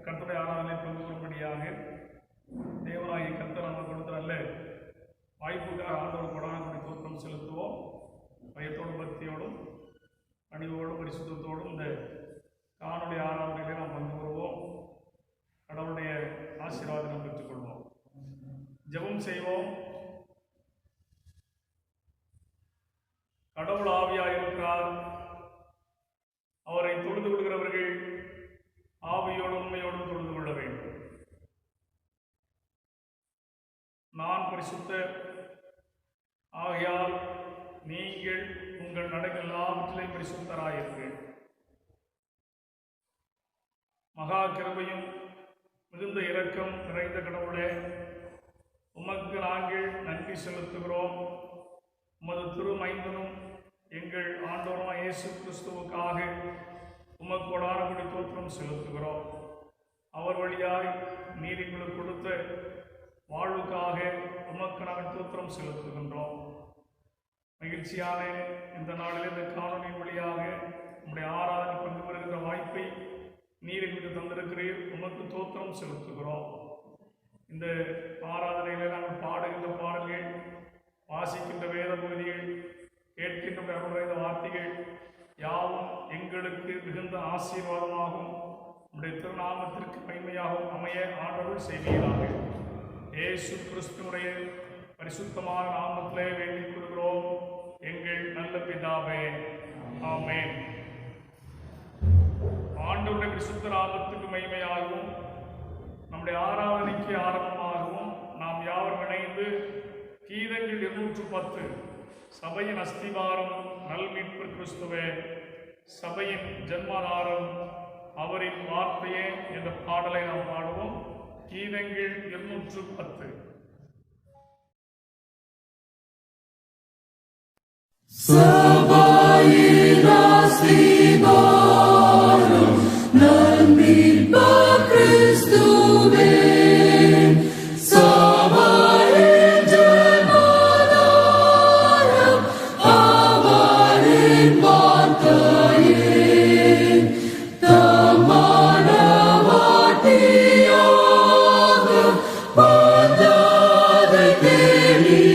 கர்த்தருடைய ஆராதனை பங்கு கொள்ளும்படியாக தேவனாகிய கர்த்தர் நம்ம கொடுத்த நல்ல வாய்ப்புக்காக ஆண்டவர் கொடான தோற்றம் செலுத்துவோம். பயத்தோடும் பக்தியோடும் பணிவோடும் பரிசுத்தத்தோடும் இந்த காணொலி ஆராதனைகளை நாம் பங்கு கொள்வோம். கடவுளுடைய ஆசீர்வாதம் பெற்றுக்கொள்வோம். ஜெபம் செய்வோம். கடவுள் ஆவியாயிருக்கிறார். அவரை தொழுது கொள்கிறவர்கள் ஆவியோடும் உண்மையோடும் தொழுது கொள்ள வேண்டும். நான் பரிசுத்தர் ஆகையால் நீங்கள் உங்கள் நடைகள் எல்லாவற்றிலையும் பரிசுத்தராயிருங்கள். மகா கிருபையும் மிகுந்த இரக்கம் நிறைந்த கடவுளே, உமக்கு நாங்கள் நன்றி செலுத்துகிறோம். உமது திருமைந்தனும் எங்கள் ஆண்டவருமாய் இயேசு கிறிஸ்துவுக்காக உமக்கு கொடானபடி தோற்றம் செலுத்துகிறோம். அவர் வழியாய் நீர் எங்களுக்கு கொடுத்த வாழ்வுக்காக உமக்கு நாங்கள் தோற்றம் செலுத்துகின்றோம். மகிழ்ச்சியான இந்த நாளில் இந்த காணொலி வழியாக உங்களுடைய ஆராதனை பங்கு பெறுகின்ற வாய்ப்பை நீர் எங்களுக்கு தந்திருக்கிறீர். உமக்கு தோற்றம் செலுத்துகிறோம். இந்த ஆராதனையில் நாங்கள் பாடுகின்ற பாடல்கள், வாசிக்கின்ற வேத பகுதிகள், கேட்கின்ற அருள்கிற வார்த்தைகள் யாவும் எங்களுக்கு மிகுந்த ஆசீர்வாதமாகும். நம்முடைய திருநாமத்திற்கு மகிமையாகவும் அமைய ஆண்டவர் செய்வீராக. இயேசு கிறிஸ்துவுடைய பரிசுத்தமான நாமத்திலே வேண்டிக் கொள்கிறோம் எங்கள் நல்ல பிதாவே, ஆமென். ஆண்டவருடைய பரிசுத்த நாமத்துக்கு மகிமையாகவும் நம்முடைய ஆராதனைக்கு ஆரம்பமாகவும் நாம் யாவரும் இணைந்து கீதங்கள் 210 சபையின் அஸ்திவாரம் நல்மீட்பு கிறிஸ்துவே, சபையின் ஜன்மாதாரம் அவரின் வார்த்தையே என்ற பாடலை நாம் பாடுவோம். கீதங்கள் 210. சபையின் அஸ்திவாரம் நல்மீட்பு கிறிஸ்துவே, சபையின் ஜன்மாதாரம் அவரின் வார்த்தையே, தமான வாட்டியாக பந்தாதை தேடினார்,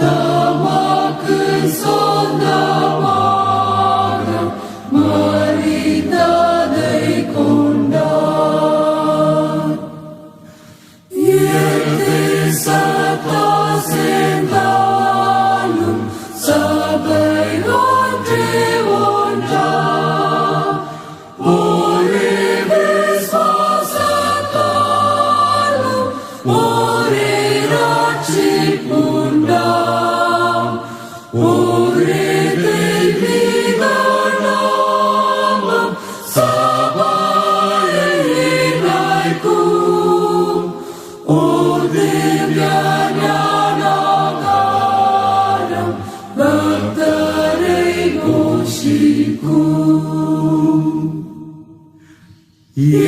தமக்கு சொந்தமாக மரித்ததை கொண்டார். தேசத்தார் சேர்ந்தாலும் சபை ஒன்றே ஒன்றாம், ஒரே விசுவாசத்தாலும் ஒரே ரட்சிப்புண்டாம், ஒரே தெய்வீக நாமம் சபையை இணைக்கும், ஓ திவ்ய ஞானாகாரம் பக்தரை போஷிக்கும்.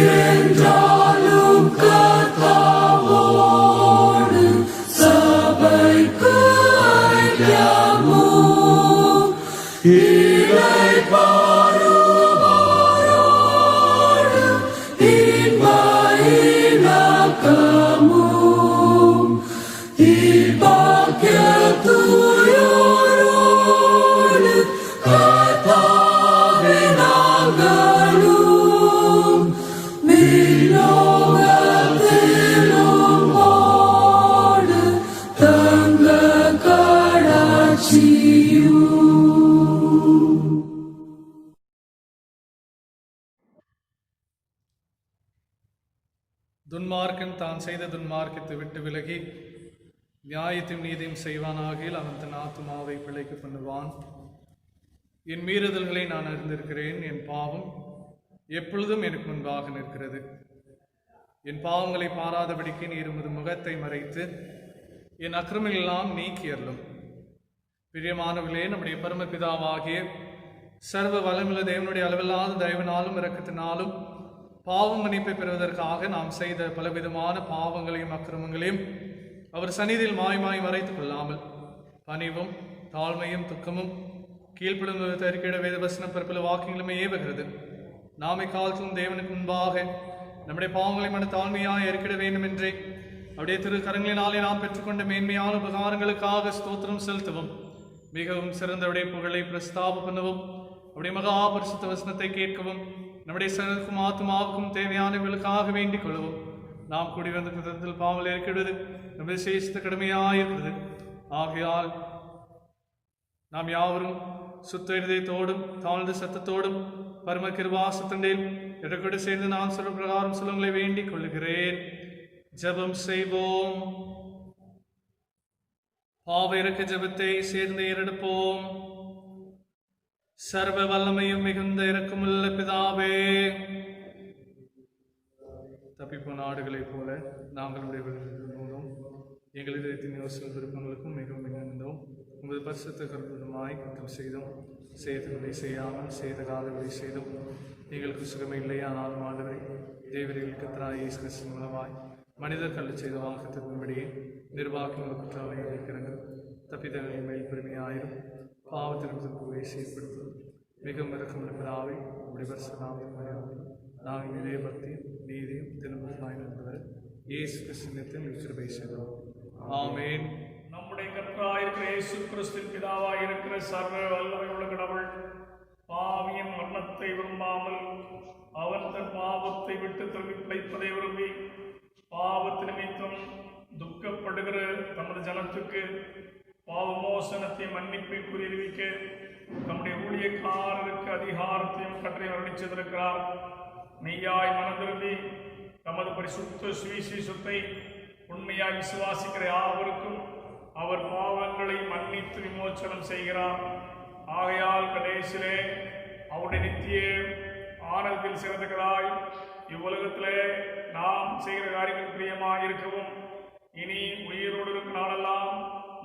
என்றாலும் கர்த்தாவோடு சபைக்கு ஐக்கியமும் இளைப்பாறுவோரோடு இன்ப இணக்கமும் இப்பாக்கியத்துயோரோடு கர்த்தாவே நாங்களும் விண்ணோகத்திலும் ஓடு தங்க கடாட்சியும். துன்மார்க்கன் தான் செய்த துன்மார்க்கத்தை விட்டு விலகி நியாயத்தையும் நீதியும் செய்வானாகில் அவன் தன் ஆத்துமாவை பிழைக்க பண்ணுவான். என் மீறுதல்களை நான் அறிந்திருக்கிறேன். என் பாவம் எப்பொழுதும் எனக்கு முன்பாக நிற்கிறது. என் பாவங்களை பாராதபடிக்கு நீர் உமது முகத்தை மறைத்து என் அக்கிரமங்கள் எல்லாம் நீக்கி அருளும். பிரியமானவர்களே, நம்முடைய பரமபிதாவாகிய சர்வ வளமுள்ள தேவனுடைய அளவில்லாத தயவினாலும் இரக்கத்தினாலும் பாவம் மன்னிப்பை பெறுவதற்காக நாம் செய்த பலவிதமான பாவங்களையும் அக்கிரமங்களையும் அவர் சந்நிதியில் மாய்மாய் மறைத்துக் கொள்ளாமல் பணிவும் தாழ்மையும் துக்கமும் கீழ்ப்படுவது தரிக்கிட வேத வசனம் பரப்பல வாக்கியங்களுமே ஏவுகிறது. நாமை காலத்திலும் தேவனுக்கு முன்பாக நம்முடைய பாவங்களை மன தாழ்மையாக ஏற்கிட வேண்டும் என்றே அவருடைய திரு கரங்களினாலே நாம் பெற்றுக்கொண்ட மேன்மையான உபகாரங்களுக்காக ஸ்தோத்திரம் செலுத்தவும் மிகவும் சிறந்தவுடைய புகழை பிரஸ்தாப பண்ணவும் அவருடைய மகா பரிசுத்த வசனத்தை கேட்கவும் நம்முடைய சரீரக்கும் ஆத்மாவுக்கும் தேவையானவர்களுக்காக வேண்டிக் கொள்ளவும் நாம் கூடி வந்த குதத்தில் பாவல் ஏற்கிறது நம்முடைய சேஷித்த கடமையாயிருக்கிறது. ஆகையால் நாம் யாவரும் சுத்த இருதயத்தோடும் தாழ்ந்த சத்தத்தோடும் பரம கிருபாசத்தண்டில் இடக்கூட சேர்ந்து நான் சொல்ல பிரகாரம் சொல்லுங்களை வேண்டிக் கொள்ளுகிறேன். ஜெபம் செய்வோம். பாவ இறக்க ஜெபத்தை சேர்ந்து ஏறெடுப்போம். சர்வ வல்லமையும் மிகுந்த இரக்கமுள்ள பிதாவே, தப்பிப்போன ஆடுகளைப் போல நாங்களுடைய மூலம் எங்கள் இதயத்தின் யோசனை விருப்பங்களுக்கும் மிகவும் மிகுந்தோம். உமது பரிசுத்த கருத்துமாய் குற்றம் செய்தோம். செய்தவரை செய்யாமல் செய்த காலவரை செய்தோம். எங்களுக்கு சுகமே இல்லை. ஆனாலும் ஆண்டவரை தேவர்களுக்கு கர்த்தராகிய இயேசு கிறிஸ்து மூலமாய் மனிதர் கல்ல செய்த வாக்குத்தத்தின்படியே நிர்வாகங்கள் குற்றங்களை வைக்கிறார்கள். தப்பிதங்களின் மேல் பெருமையாயிரும் பாவத்திற்கு செயற்படுத்தும் மிகவும் இறக்கமுள்ள பிதாவை உடைய பரிசுத்தநாமத்தில் நாங்கள் இதே பக்தியும் நீதியும் திரும்புகிறாய் என்பவர் இயேசு கிறிஸ்துவின் கிருபை செய்தோம். ஆமென். நம்முடைய கர்த்தராயிருக்கிற இயேசு கிறிஸ்துவின் பிதாவாயிருக்கிற சர்வ வல்லமை உள்ள கடவுள் பாவியின் மரணத்தை விரும்பாமல் அவன் தன் பாவத்தை விட்டு திரும்பி பிழைப்பதை விரும்பி பாவத்து நிமித்தம் துக்கப்படுகிற தமது ஜனத்துக்கு பாவமோசனத்தை மன்னிப்பை குறிவிக்க தம்முடைய ஊழியக்காரருக்கு அதிகாரத்தையும் கட்டளை அருளிச்சிருக்கிறார். மெய்யாய் மனம் திரும்பி தமது பரிசுத்த சுவிசேஷத்தை உண்மையாய் விசுவாசிக்கிற யாவருக்கும் அவர் பாவங்களை மன்னித்து விமோச்சனம் செய்கிறார். ஆகையால் கடைசியிலே அவருடைய நித்திய ஆனந்தத்தில் சிறந்தவர்களாய் இவ்வுலகத்திலே நாம் செய்கிற காரியங்கள் பிரியமாக இருக்கவும் இனி உயிரோடு இருக்கும் நாளெல்லாம்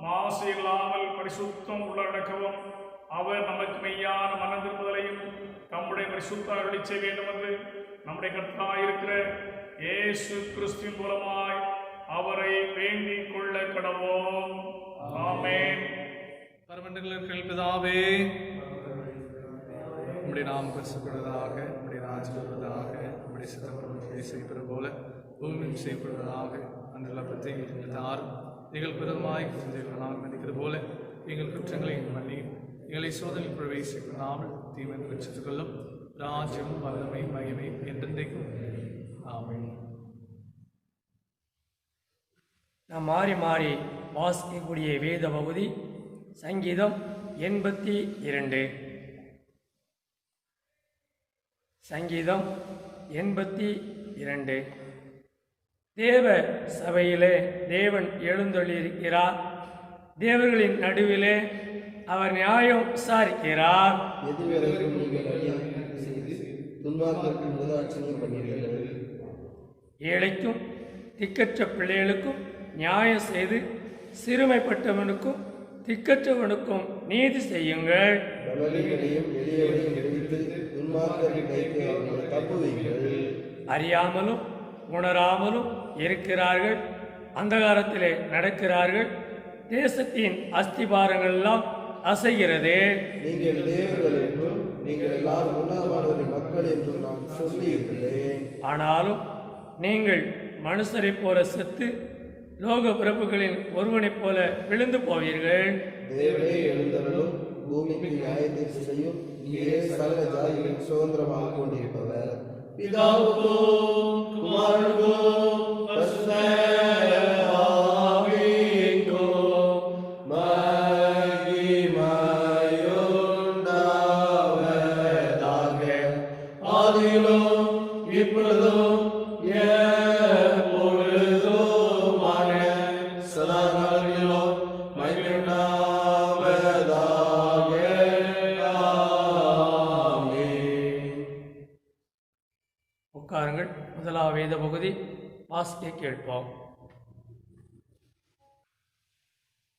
மாசு இல்லாமல் பரிசுத்தம் உள்ளடக்கவும் அவர் நமக்கு மெய்யான மனம் திரும்புதலையும் நம்முடைய பரிசுத்த அருளி செய்ய வேண்டும் என்று நம்முடைய கர்த்தராயிருக்கிற இயேசு கிறிஸ்துவின் மூலமாய் அவரை வேண்டிக் கொள்ள கடவோம். ஆமென். பரமண்டலங்கள் பிதாவே, உம்முடைய நாமம் பரிசுத்தப்படுவதாக, உம்முடைய ராஜ்யம் வருவதாக, உம்முடைய சித்தம் செய்வது போல பூமியும் செய்யப்படுவதாக. அன்றுள்ள பற்றி எங்களுக்கு தாரும். எங்கள் பிறமாய் நாங்கள் மன்னிக்கிறது போல எங்கள் குற்றங்களை மன்னி எங்களை சோதனையில் பிரவேசிக்காமல் தீமை பெற்றுக் கொள்ளும். ராஜ்யம் வல்லமை மகிமை என்றென்றைக்கும். ஆமென். நாம் மாறி மாறி வாசிக்கக்கூடிய வேத பகுதி சங்கீதம் 82. சங்கீதம் 82. தேவ சபையிலே தேவன் எழுந்தொழியிருக்கிறார். தேவர்களின் நடுவிலே அவர் நியாயம் விசாரிக்கிறார். ஏழைக்கும் திக்கற்ற பிள்ளைகளுக்கும் நியாயம் செய்து சிறுமைப்பட்டவனுக்கும் திக்கற்றவனுக்கும் நீதி செய்யுங்கள். அறியாமலும் உணராமலும் இருக்கிறார்கள், அந்தகாரத்திலே நடக்கிறார்கள். தேசத்தின் அஸ்திபாரங்கள் எல்லாம் அசைகிறது. நீங்கள் தேவர்கள் என்றும் நீங்கள் எல்லாரும் உன்னதமானவரின் மக்கள் என்றும் நான் சொல்லியிருக்கிறேன். ஆனாலும் நீங்கள் மனுஷரைப் போல செத்து லோக பிரபுகளின் ஒருவனைப் போல விழுந்து போவீர்கள். தேவனே எழுந்தருளும், பூமிக்கு நியாயத்தை செய்யும். நீரே சகல ஜாதிகளின் சுதந்திரமாக கொண்டிருப்பவர். பிதாவுக்கும் குமாரனுக்கும் பரிசுத்த ஆவிக்கும் மகிமையுண்டாவதாக. ஆதியிலும் இப்பொழுதும் எப்பொழுதுமான சதா காலங்களிலும் மகிமையுண்டாவதாக. ஆமென். உட்காருங்கள். முதலாவது வேத பகுதி வாசிக்க கேட்போம்.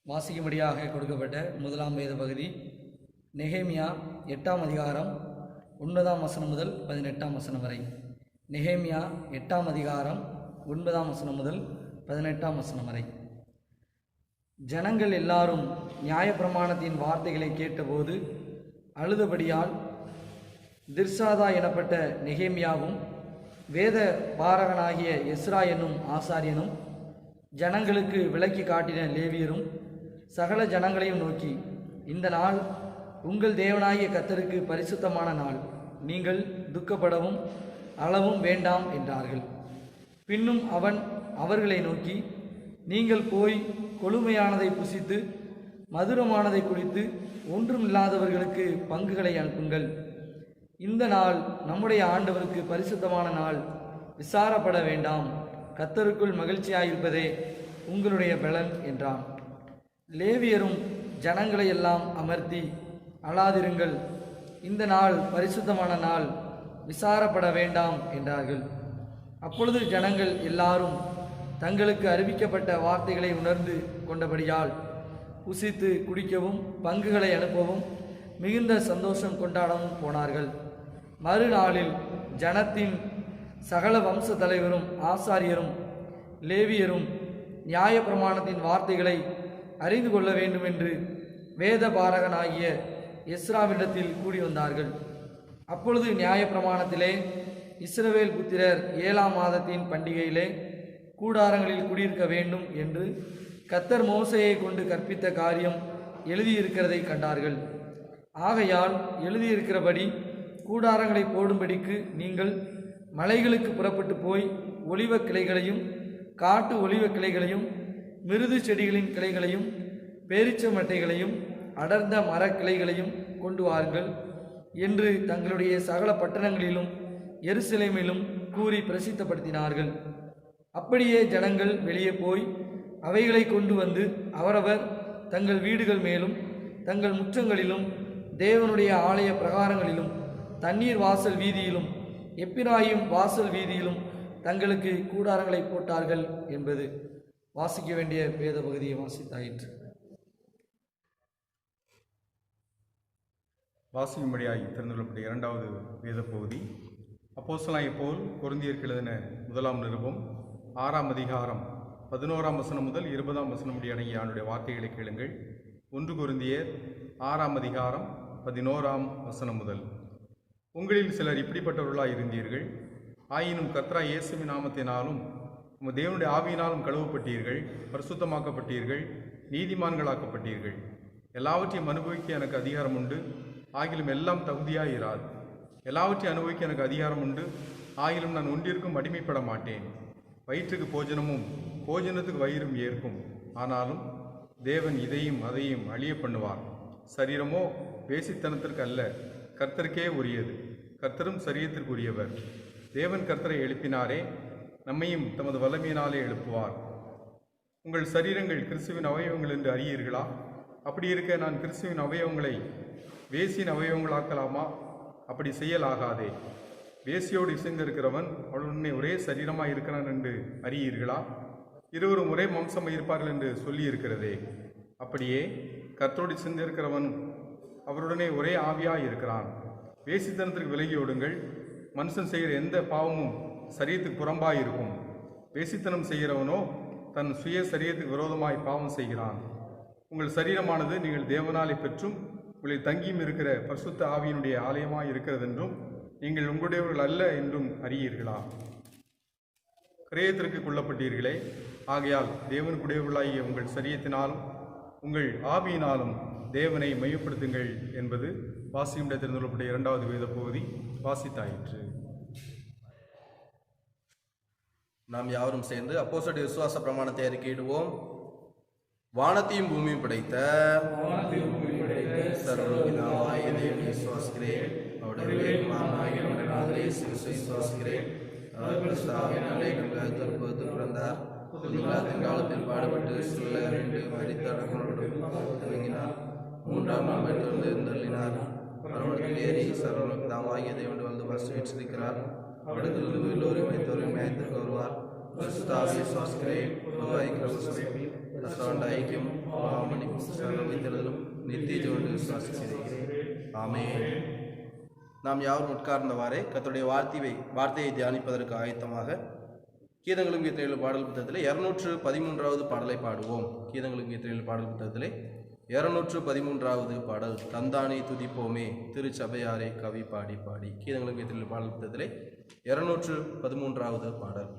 வாசிக்கும்படியாக கொடுக்கப்பட்ட முதலாம் வேத பகுதி நெகேமியா 8ஆம் அதிகாரம் 9ஆம் வசனம் முதல் 18ஆம் வசனம் வரை. நெகேமியா 8ஆம் அதிகாரம் 9ஆம் வசனம் முதல் 18ஆம் வசனம் வரை. ஜனங்கள் எல்லாரும் நியாயப்பிரமாணத்தின் வார்த்தைகளை கேட்டபோது அழுதபடியால் திர்சாதா எனப்பட்ட நெகேமியாவும் வேத பாரகனாகிய எஸ்ரா என்னும் ஆசாரியனும் ஜனங்களுக்கு விளக்கி காட்டின லேவியரும் சகல ஜனங்களையும் நோக்கி, இந்த நாள் உங்கள் தேவனாகிய கர்த்தருக்கு பரிசுத்தமான நாள், நீங்கள் துக்கப்படவும் அளவும் வேண்டாம் என்றார்கள். பின்னும் அவன் அவர்களை நோக்கி, நீங்கள் போய் கொழுமையானதை புசித்து மதுரமானதை குடித்து ஒன்றுமில்லாதவர்களுக்கு பங்குகளை அனுப்புங்கள். இந்த நாள் நம்முடைய ஆண்டவருக்கு பரிசுத்தமான நாள், விசாரப்பட வேண்டாம், கர்த்தருக்குள் மகிழ்ச்சியாயிருப்பதே உங்களுடைய பலன் என்றான். லேவியரும் ஜனங்களை எல்லாம் அமர்த்தி, அழாதிருங்கள், இந்த நாள் பரிசுத்தமான நாள், விசாரப்பட வேண்டாம் என்றார்கள். அப்பொழுது ஜனங்கள் எல்லாரும் தங்களுக்கு அறிவிக்கப்பட்ட வார்த்தைகளை உணர்ந்து கொண்டபடியால் புசித்து குடிக்கவும் பங்குகளை அனுப்பவும் மிகுந்த சந்தோஷம் கொண்டாடவும் போனார்கள். மறுநாளில் ஜனத்தின் சகல வம்ச தலைவரும் ஆசாரியரும் லேவியரும் நியாயப்பிரமாணத்தின் வார்த்தைகளை அறிந்து கொள்ள வேண்டுமென்று வேத பாரகனாகிய எஸ்ராவிடத்தில் கூடி வந்தார்கள். அப்பொழுது நியாயப்பிரமாணத்திலே இஸ்ரவேல் புத்திரர் 7ஆம் மாதத்தின் பண்டிகையிலே கூடாரங்களில் குடியிருக்க வேண்டும் என்று கர்த்தர் மோசேயை கொண்டு கற்பித்த காரியம் எழுதியிருக்கிறதை கண்டார்கள். ஆகையால் எழுதியிருக்கிறபடி கூடாரங்களை போடும்படிக்கு நீங்கள் மலைகளுக்கு புறப்பட்டு போய் ஒலிவ கிளைகளையும் காட்டு ஒலிவ கிளைகளையும் மிருது செடிகளின் கிளைகளையும் பேரிச்ச மட்டைகளையும் அடர்ந்த மரக்கிளைகளையும் கொண்டு வாருங்கள் என்று தங்களுடைய சகல பட்டணங்களிலும் எருசலேமிலும் கூறி பிரசித்தப்படுத்தினார்கள். அப்படியே ஜனங்கள் வெளியே போய் அவைகளை கொண்டு வந்து அவரவர் தங்கள் வீடுகள் மேலும் தங்கள் முற்றங்களிலும் தேவனுடைய ஆலய பிரகாரங்களிலும் தண்ணீர் வாசல் வீதியிலும் எப்பிராயிம் வாசல் வீதியிலும் தங்களுக்கு கூடாரங்களை போட்டார்கள் என்பது. வாசிக்க வேண்டிய வேத பகுதியை வாசித்தாயிற்று. வாசிக்கும்படியாய் திறந்துள்ளப்பட்ட இரண்டாவது வேத பகுதி அப்போஸ்தலனாகிய பவுல் கொரிந்தியருக்கு எழுதின முதலாம் நிருபம் 6ஆம் அதிகாரம் 11ஆம் வசனம் முதல் 20ஆம் வசனம் முடிய அடங்கிய ஆண்டுடைய வார்த்தைகளை கேளுங்கள். 1 கொரிந்தியர் 6ஆம் அதிகாரம் 11ஆம் வசனம் முதல். உங்களில் சிலர் இப்படிப்பட்டவர்களாய் இருந்தீர்கள். ஆயினும் கர்த்தராகிய இயேசுவின் நாமத்தினாலும் உங்கள் தேவனுடைய ஆவியினாலும் கழுவப்பட்டீர்கள், பரிசுத்தமாக்கப்பட்டீர்கள், நீதிமான்களாக்கப்பட்டீர்கள். எல்லாவற்றையும் அனுபவிக்க எனக்கு அதிகாரம் உண்டு, ஆகிலும் எல்லாம் தகுதியாய் இராது. எல்லாவற்றையும் அனுபவிக்க எனக்கு அதிகாரம் உண்டு, ஆகிலும் நான் ஒன்றிற்கும் அடிமைப்பட மாட்டேன். வயிற்றுக்கு போஜனமும் போஜனத்துக்கு வயிறும் ஏற்கும். ஆனாலும் தேவன் இதையும் அதையும் அழிய பண்ணுவார். சரீரமோ வேசித்தனத்திற்கு அல்ல, கர்த்தருக்கே உரியது. கர்த்தரும் சரீரத்திற்கு உரியவர். தேவன் கர்த்தரை எழுப்பினாரே, நம்மையும் தமது வல்லமையினாலே எழுப்புவார். உங்கள் சரீரங்கள் கிறிஸ்துவின் அவயவங்கள் என்று அறியீர்களா? அப்படி இருக்க நான் கிறிஸ்துவின் அவயவங்களை வேசியின் அவயவங்களாக்கலாமா? அப்படி செய்யலாகாதே. வேசியோடு இசைந்திருக்கிறவன் அவளுடனே ஒரே சரீரமாக இருக்கிறான் என்று அறியீர்களா? இருவரும் ஒரே மாம்சமாக இருப்பார்கள் என்று சொல்லியிருக்கிறதே. அப்படியே கர்த்தரோடு இசைந்திருக்கிறவன் அவருடனே ஒரே ஆவியாய் இருக்கிறான். வேசித்தனத்திற்கு விலகி ஓடுங்கள். மனுஷன் செய்கிற எந்த பாவமும் சரீரத்துக்கு புறம்பாய் இருக்கும். வேசித்தனம் செய்கிறவனோ தன் சுய சரீரத்துக்கு விரோதமாய் பாவம் செய்கிறான். உங்கள் சரீரமானது நீங்கள் தேவனாலே பெற்றும் உங்களில் தங்கியும் இருக்கிற பரிசுத்த ஆவியினுடைய ஆலயமாய் இருக்கிறதென்றும் நீங்கள் உங்களுடையவர்கள் அல்ல என்றும் அறியீர்களா? கிரயத்திற்கு கொள்ளப்பட்டீர்களே, ஆகையால் தேவனுக்குடையவர்களாகிய உங்கள் சரீரத்தினாலும் உங்கள் ஆவியினாலும் தேவனை மையப்படுத்துங்கள் என்பது வாசியுடைய தெரிந்துள்ளப்பட்ட இரண்டாவது வேத பகுதி. வாசித்தாயிற்று. நாம் யாவரும் சேர்ந்து அப்போஸ்தலருடைய விசுவாச பிரமாணத்தை அறிக்கையிடுவோம். வானத்தையும் பூமியும் படைத்த சர்வபிதாவாகிய தேவனை விசுவாசிக்கிறேன். அவருடைய வேகமாகிய நாதரை விசுவாசிக்கிறேன். அவர் பரிசுத்த ஆவியினாலே கர்த்தருக்கு பிறந்தார். பொதுவாத்தின் காலத்தில் பாடுபட்டு சிலுவையில் அறைந்து மரித்து அடங்கினார். 3ஆம் நாள் உயிர்த்தெழுந்து எழுந்தருளினார். பரலோகத்தில் ஏறி சர்வபிதாவாகிய தேவனுடைய வலது பார்சத்தில் வீற்றிருக்கிறார். அவரிடத்திலிருந்து எல்லோரையும் மரித்தோரையும் நியாயத்திற்கு வருவார். பரிசுத்த ஆவியை விசுவாசிக்கிறேன். ஐக்கியம் மன்னிப்பும் நித்திய ஜீவனை விசுவாசிக்கிறேன். ஆமென். நாம் யாரும் உட்கார்ந்தவாறே கர்த்தருடைய வார்த்தையை தியானிப்பதற்கு ஆயத்தமாக கீதங்களும் கீர்த்தனைகளும் பாடல் புத்தகத்திலே 213வது பாடலை பாடுவோம். கீதங்களும் கீர்த்தனைகளும் பாடல் புத்தகத்திலே 213வது பாடல் தந்தானை துதிப்போமே திருச்சபையாரே கவி பாடி பாடி. கீதங்களும் பாடல் புத்தகத்திலே 213வது பாடல்.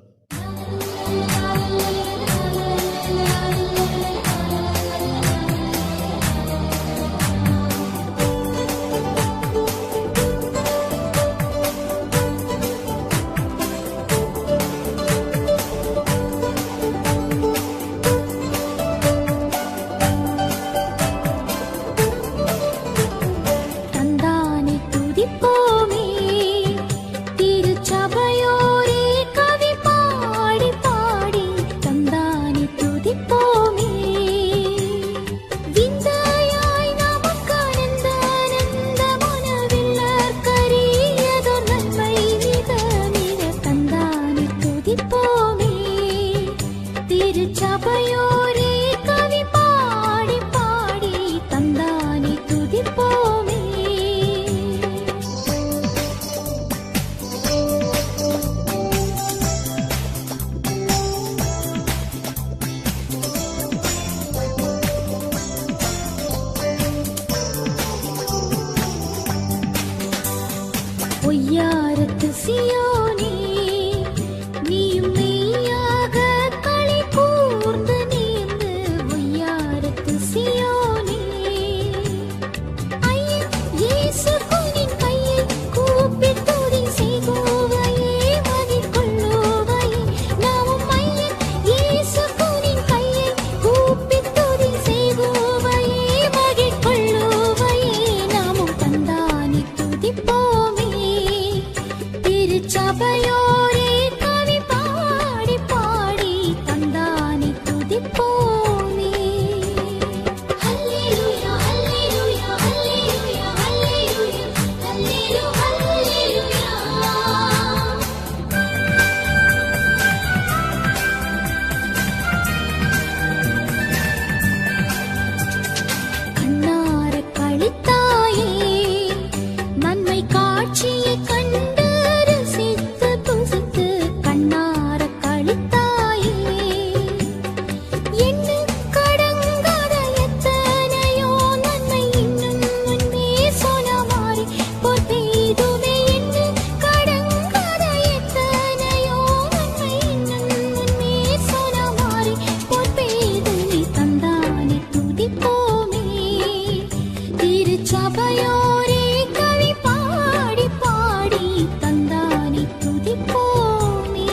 பொய்யாரத்து சியோனே நீயும் மெய்யாக களி கூர்ந்து நீந்து பொய்யாரத்து சியோனே ஐயன் இயேசு குனின் கையை கூப்பி துதி செய்குவையே மதிக்கொள்ளுவையே நாமும் ஐயன் இயேசு குனின் கையை கூப்பி துதி செய்குவையே மதிக்கொள்ளுவையே நாமும் தந்தானி துதிப்போமே திருச்சபையோரே கவி பாடி பாடி தந்தானி துதிப்போமே. ஹல்லேலூயா ஹல்லேலூயா ஹல்லேலூயா ஹல்லேலூயா ஹல்லேலூயா ஹல்லேலூயா. கண்ணார களித்தாயே நன்மை காட்சியை கண்டு ரசித்து புசித்து கண்ணார களித்தாயே எண்ணு கடங்காத எத்தனையோ நன்மை இன்னும் முன்னே சொனமாறி பொற்பெய்துமே எண்ணு கடங்காத எத்தனையோ நன்மை இன்னும் முன்னே சொனமாறி பொற்பெய்து நீ தந்தானே துதிப்போமே திருச்சபையோரே கவி பாடி பாடி தந்தானே துதிப்போமே.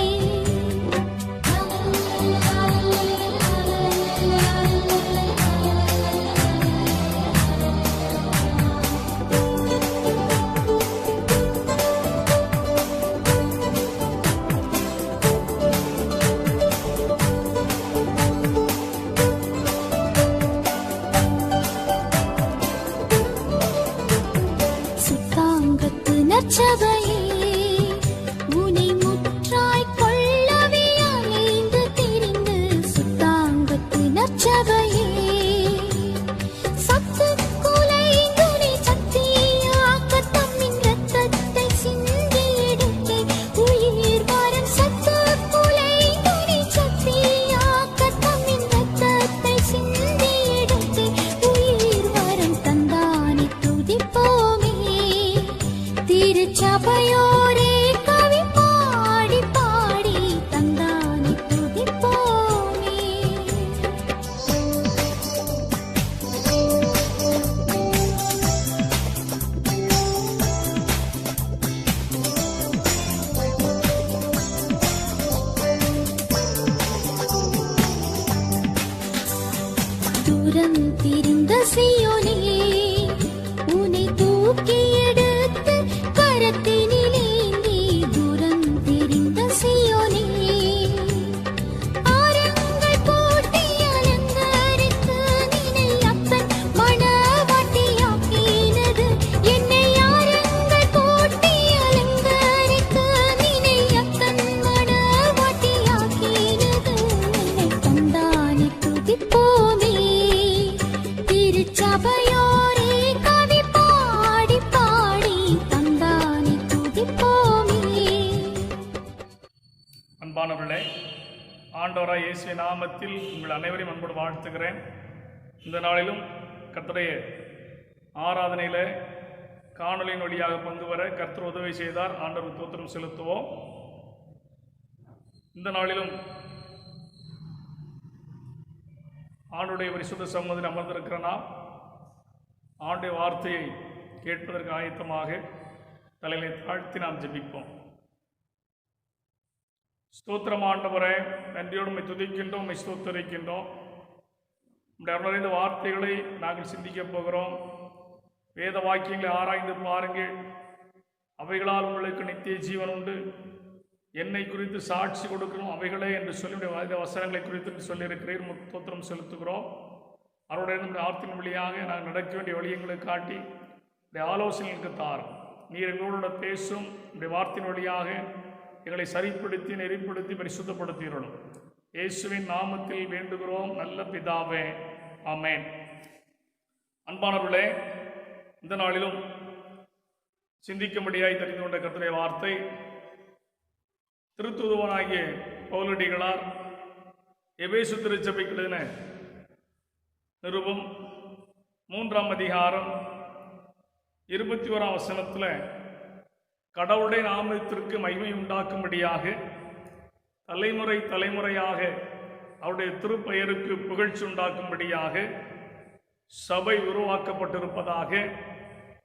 சுத்தாங்கத்து நற்சபையே உனை முற்றாய் கொள்ளவே அலைந்து திரிந்து சுத்தாங்கத்து நற்சபையே சத்து குலைந்துனை சத்தியாக்க தம்மின் இரத்தத்தை சிந்தி எடுத்தே உயிர் வரம் சத்து குலைந்துனை சத்தியாக்க தம்மின் இரத்தத்தை சிந்தி எடுத்தே உயிர் வரம் தந்தானே துதிப்போமே திருச்சபையோரே கவி பாடி பாடி தந்தானே துதிப்போமே. தூரம் திரிந்த சியோனே உன்னை தூக்கி எடுத்து கரத்தினிலேந்தி தூரம் திரிந்த சியோனே ஆரங்கள் போட்டி அலங்கரித்து நினை அப்பன் மணவாட்டியாக்கினது என்னை ஆரங்கள் போட்டி அலங்கரித்து நினை அப்பன் மணவாட்டியாக்கினது என்னை தந்தானே துதிப்போமே திருச்சபையோரே கவி பாடி பாடி தந்தானே துதிப்போமே. அன்பானவர்களே, ஆண்டவராய் இயேசுவின் நாமத்தில் உங்கள் அனைவரையும் அன்போடு வாழ்த்துகிறேன். இந்த நாளிலும் கர்த்தருடைய ஆராதனையில் காணொலியின் வழியாக பங்கு வர கர்த்தர் உதவி செய்தார். ஆண்டவர் தோத்திரம் செலுத்துவோம். இந்த நாளிலும் ஆண்டுடைய பரிசுத்த சமூகத்தில் அமர்ந்திருக்கிற நாம் ஆண்டுடைய வார்த்தையை கேட்பதற்கு ஆயத்தமாக தலையை தாழ்த்தி நாம் ஜெபிப்போம். ஸ்தோத்திரம் ஆண்டவரே, நன்றியோடு உம்மை துதிக்கின்றோம், உம்மை ஸ்தோத்தரிக்கின்றோம். உம்முடைய அருளறிந்த வார்த்தைகளை நாங்கள் சிந்திக்கப் போகிறோம். வேத வாக்கியங்களை ஆராய்ந்து பாருங்கள். அவைகளால் உங்களுக்கு நித்திய ஜீவன் உண்டு. என்னை குறித்து சாட்சி கொடுக்கணும் அவைகளே என்று சொல்லி வேத வசனங்களை குறித்து சொல்லியிருக்கிறீர். ஸ்தோத்திரம் செலுத்துகிறோம். அவருடைய நம்முடைய ஆர்த்தின் வழியாக நாங்கள் நடக்க வேண்டிய வழியங்களை காட்டி இந்த ஆலோசனைகளுக்கு தாரும். நீர் எங்களோட பேசும் இந்த வார்த்தையின் வழியாக எங்களை சரிப்படுத்தி நெறிப்படுத்தி பரிசுத்தப்படுத்திடணும். இயேசுவின் நாமத்தில் வேண்டுகிறோம் நல்ல பிதாவே, ஆமென். அன்பானவர்களே, இந்த நாளிலும் சிந்திக்கும்படியாய் தெரிந்து கொண்ட கர்த்தருடைய வார்த்தை திருத்தூதுவனாகிய பவுலடிகளார் எபேசு திருச்சபைக்கு எழுதின நிருபம் 3ஆம் அதிகாரம் 21ஆம் வசனத்தில் கடவுளுடைய நாமத்திற்கு மகிமை உண்டாக்கும்படியாக தலைமுறை தலைமுறையாக அவருடைய திருப்பெயருக்கு புகழ்ச்சி உண்டாக்கும்படியாக சபை உருவாக்கப்பட்டிருப்பதாக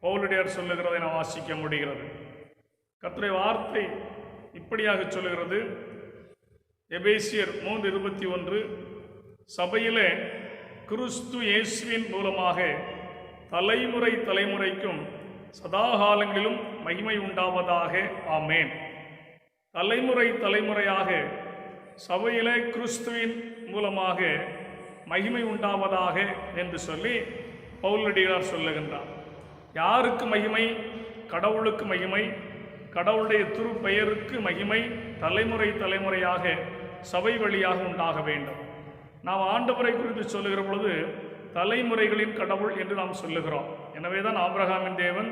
பவுலடியார் சொல்லுகிறதை நாம் வாசிக்க முடிகிறது. கர்த்தருடைய வார்த்தை இப்படியாக சொல்லுகிறது. எபேசியர் 3:21 சபையிலே கிறிஸ்து இயேசுவின் மூலமாக தலைமுறை தலைமுறைக்கும் சதாகாலங்களிலும் மகிமை உண்டாவதாக, ஆமென். தலைமுறை தலைமுறையாக சபையிலே கிறிஸ்துவின் மூலமாக மகிமை உண்டாவதாக என்று சொல்லி பவுலடியார் சொல்லுகின்றார். யாருக்கு மகிமை? கடவுளுக்கு மகிமை. கடவுளுடைய திருப்பெயருக்கு மகிமை தலைமுறை தலைமுறையாக சபை வழியாக உண்டாக வேண்டும். நாம் ஆண்டவரை குறித்து சொல்லுகிற பொழுது தலைமுறைகளின் கடவுள் என்று நாம் சொல்லுகிறோம். எனவே தான் ஆபிரகாமின் தேவன்,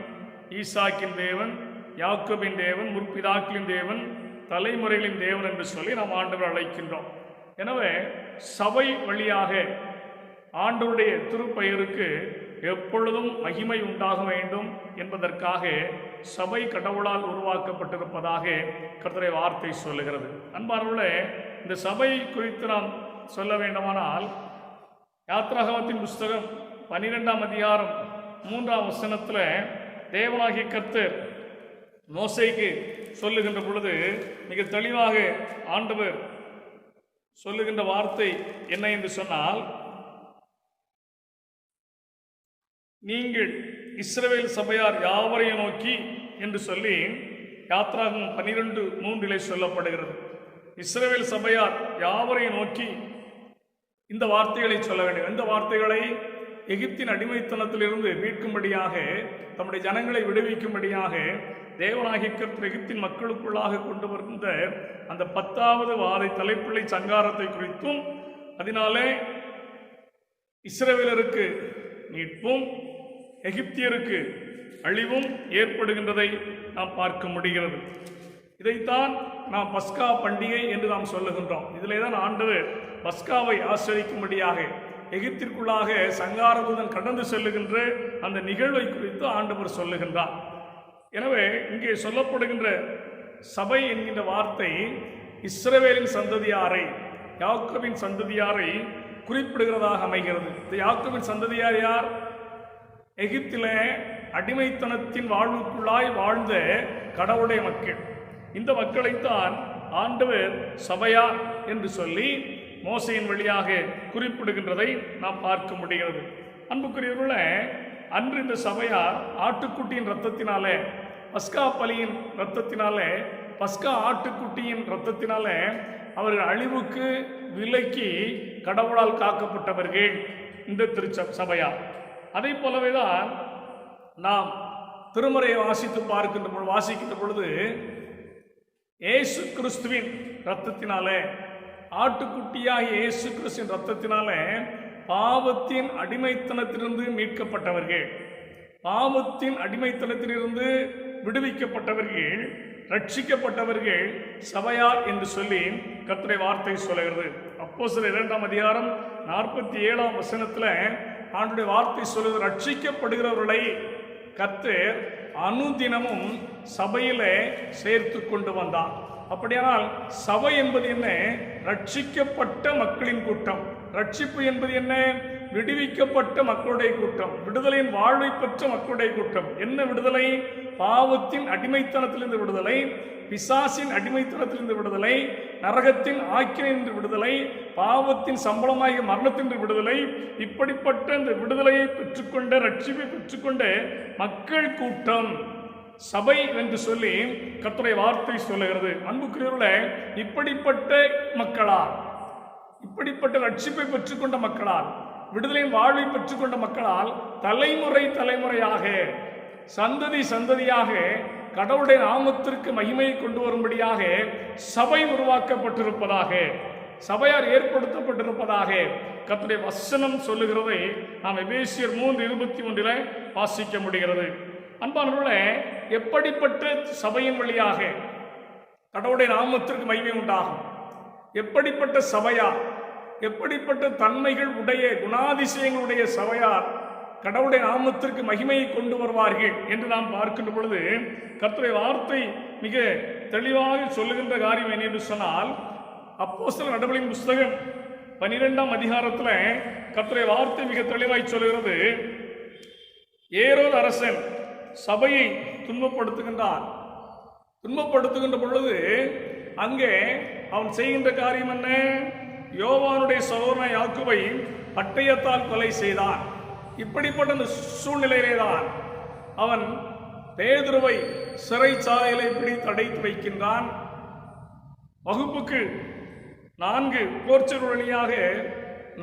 ஈசாக்கின் தேவன், யாக்கோபின் தேவன், முற்பிதாக்களின் தேவன், தலைமுறைகளின் தேவன் என்று சொல்லி நாம் ஆண்டவரை அழைக்கின்றோம். எனவே சபை வழியாக ஆண்டவருடைய திருப்பெயருக்கு எப்பொழுதும் மகிமை உண்டாக வேண்டும் என்பதற்காக சபை கடவுளால் உருவாக்கப்பட்டிருப்பதாக கர்த்தருடைய வார்த்தை சொல்லுகிறது. அன்பானவர்களே, இந்த சபை குறித்து நாம் சொல்ல வேண்டுமானால் யாத்ராகமத்தின் புஸ்தகம் 12ஆம் அதிகாரம் 3ஆம் வசனத்தில் தேவனாகிய கர்த்தர் மோசேக்கு சொல்லுகின்ற பொழுது மிக தெளிவாக ஆண்டவர் சொல்லுகின்ற வார்த்தை என்ன என்று சொன்னால், நீங்கள் இஸ்ரவேல் சபையார் யாவரையும் நோக்கி என்று சொல்லி யாத்ராகமம் 12:3 சொல்லப்படுகிறது. இஸ்ரவேல் சபையார் யாவரையும் நோக்கி இந்த வார்த்தைகளை சொல்ல வேண்டும். இந்த வார்த்தைகளை எகிப்தின் அடிமைத்தனத்திலிருந்து மீட்கும்படியாக, தம்முடைய ஜனங்களை விடுவிக்கும்படியாக தேவனாகிய கர்த்தர் எகிப்தின் மக்களுக்குள்ளாக கொண்டு வருகின்ற அந்த 10வது வாதை தலைப்பிள்ளை சங்காரத்தை குறித்தும், அதனாலே இஸ்ரவேலருக்கு மீட்பும் எகிப்தியருக்கு அழிவும் ஏற்படுகின்றதை நாம் பார்க்க முடிகிறது. இதைத்தான் நாம் பஸ்கா பண்டிகை என்று நாம் சொல்லுகின்றோம். இதிலே தான் ஆண்டவர் பஸ்காவை ஆசிரிக்கும்படியாக எகிப்திற்குள்ளாக சங்காரதூதன் கடந்து செல்லுகின்ற அந்த நிகழ்வை குறித்து ஆண்டவர் சொல்லுகின்றார். எனவே இங்கே சொல்லப்படுகின்ற சபை என்கின்ற வார்த்தை இஸ்ரவேலின் சந்ததியாரை, யாக்கோபின் சந்ததியாரை குறிப்பிடுகிறதாக அமைகிறது. இந்த யாக்கோபின் சந்ததியார் யார்? எகிப்திலே அடிமைத்தனத்தின் வாழ்வுக்குள்ளாய் வாழ்ந்த கடவுளுடைய மக்கள். இந்த மக்களைத்தான் ஆண்டவர் சபையார் என்று சொல்லி மோசையின் வழியாக குறிப்பிடுகின்றதை நாம் பார்க்க முடிகிறது. அன்புக்குரியவர்களே, அன்று இந்த சபையார் ஆட்டுக்குட்டியின் இரத்தத்தினாலே, பஸ்கா பலியின் இரத்தத்தினாலே, பஸ்கா ஆட்டுக்குட்டியின் இரத்தத்தினாலே அவர்கள் அழிவுக்கு விலக்கி கடவுளால் காக்கப்பட்டவர்கள் இந்த சபையார். அதை போலவே தான் நாம் திருமறையை வாசிக்கின்ற பொழுது இயேசு கிறிஸ்துவின் இரத்தத்தினாலே, ஆட்டுக்குட்டியாகிய இயேசு கிறிஸ்துவின் இரத்தத்தினாலே பாவத்தின் அடிமைத்தனத்திலிருந்து மீட்கப்பட்டவர்கள், பாவத்தின் அடிமைத்தனத்திலிருந்து விடுவிக்கப்பட்டவர்கள், ரட்சிக்கப்பட்டவர்கள் சபையார் என்று சொல்லி கர்த்தருடைய வார்த்தை சொல்கிறது. அப்போஸ்தலர் 2ஆம் அதிகாரம் 47ஆம் வசனத்தில் ஆண்டுடைய வார்த்தை சொல்லுது, ரட்சிக்கப்படுகிறவர்களை கர்த்தர் அனுதினமும் சபையிலே சேர்த்து கொண்டு வந்தார். அப்படியானால் சபை என்பது என்ன? ரட்சிக்கப்பட்ட மக்களின் கூட்டம். ரட்சிப்பு என்பது என்ன? விடுவிக்கப்பட்ட மக்களுடைய கூட்டம், விடுதலையின் வாழ்வை பெற்ற மக்களுடைய கூட்டம். என்ன விடுதலை? பாவத்தின் அடிமைத்தனத்திலிருந்து விடுதலை, பிசாசின் அடிமைத்தனத்திலிருந்து விடுதலை, நரகத்தின் ஆக்கினின்று விடுதலை, பாவத்தின் சம்பளமாகிய மரணத்தின்று விடுதலை. இப்படிப்பட்ட இந்த விடுதலையை பெற்றுக்கொண்ட, ரட்சிப்பை பெற்றுக்கொண்ட மக்கள் கூட்டம் சபை என்று சொல்லி கர்த்தருடைய வார்த்தை சொல்லுகிறது. அன்புக்குரியவர்களே, இப்படிப்பட்ட மக்களால், இப்படிப்பட்ட ரட்சிப்பை பெற்றுக்கொண்ட மக்களால், விடுதலையின் வாழ்வை பெற்றுக்கொண்ட மக்களால் தலைமுறை தலைமுறையாக, சந்ததி சந்ததியாக கடவுளுடைய நாமத்திற்கு மகிமையை கொண்டு வரும்படியாக சபை உருவாக்கப்பட்டிருப்பதாக, சபையார் ஏற்படுத்தப்பட்டிருப்பதாக கர்த்தருடைய வசனம் சொல்லுகிறதை நாம் எபேசியர் 3:21 வாசிக்க முடிகிறது. அன்பானவர்களே, எப்படிப்பட்ட சபையின் வழியாக கடவுளுடைய நாமத்திற்கு மகிமை உண்டாகும்? எப்படிப்பட்ட சபையார், எப்படிப்பட்ட தன்மைகள் உடைய, குணாதிசயங்களுடைய சபையார் கடவுளுடைய நாமத்திற்கு மகிமையை கொண்டு வருவார்கள் என்று நாம் பார்க்கின்ற பொழுது கர்த்தருடைய வார்த்தை மிக தெளிவாக சொல்லுகின்ற காரியம் என்ன என்று சொன்னால், அப்போஸ்தலர் நடவடிக்கையின் புஸ்தகம் 12ஆம் அதிகாரத்தில் கர்த்தருடைய வார்த்தை மிக தெளிவாய் சொல்லுகிறது. ஏரோது அரசன் சபையை துன்பப்படுத்துகின்றான். துன்பப்படுத்துகின்ற பொழுது அங்கே அவன் செய்கின்ற காரியம் என்ன? யோவானுடைய சகோதரன் யாக்கோபை பட்டயத்தால் கொலை செய்தான். இப்படிப்பட்ட அந்த சூழ்நிலையிலே தான் அவன் பேதுருவை சிறைச்சாலையிலே பிடித்து அடைத்து வைக்கின்றான். வகுப்புக்கு 4 போர்ச்சர் வழியாக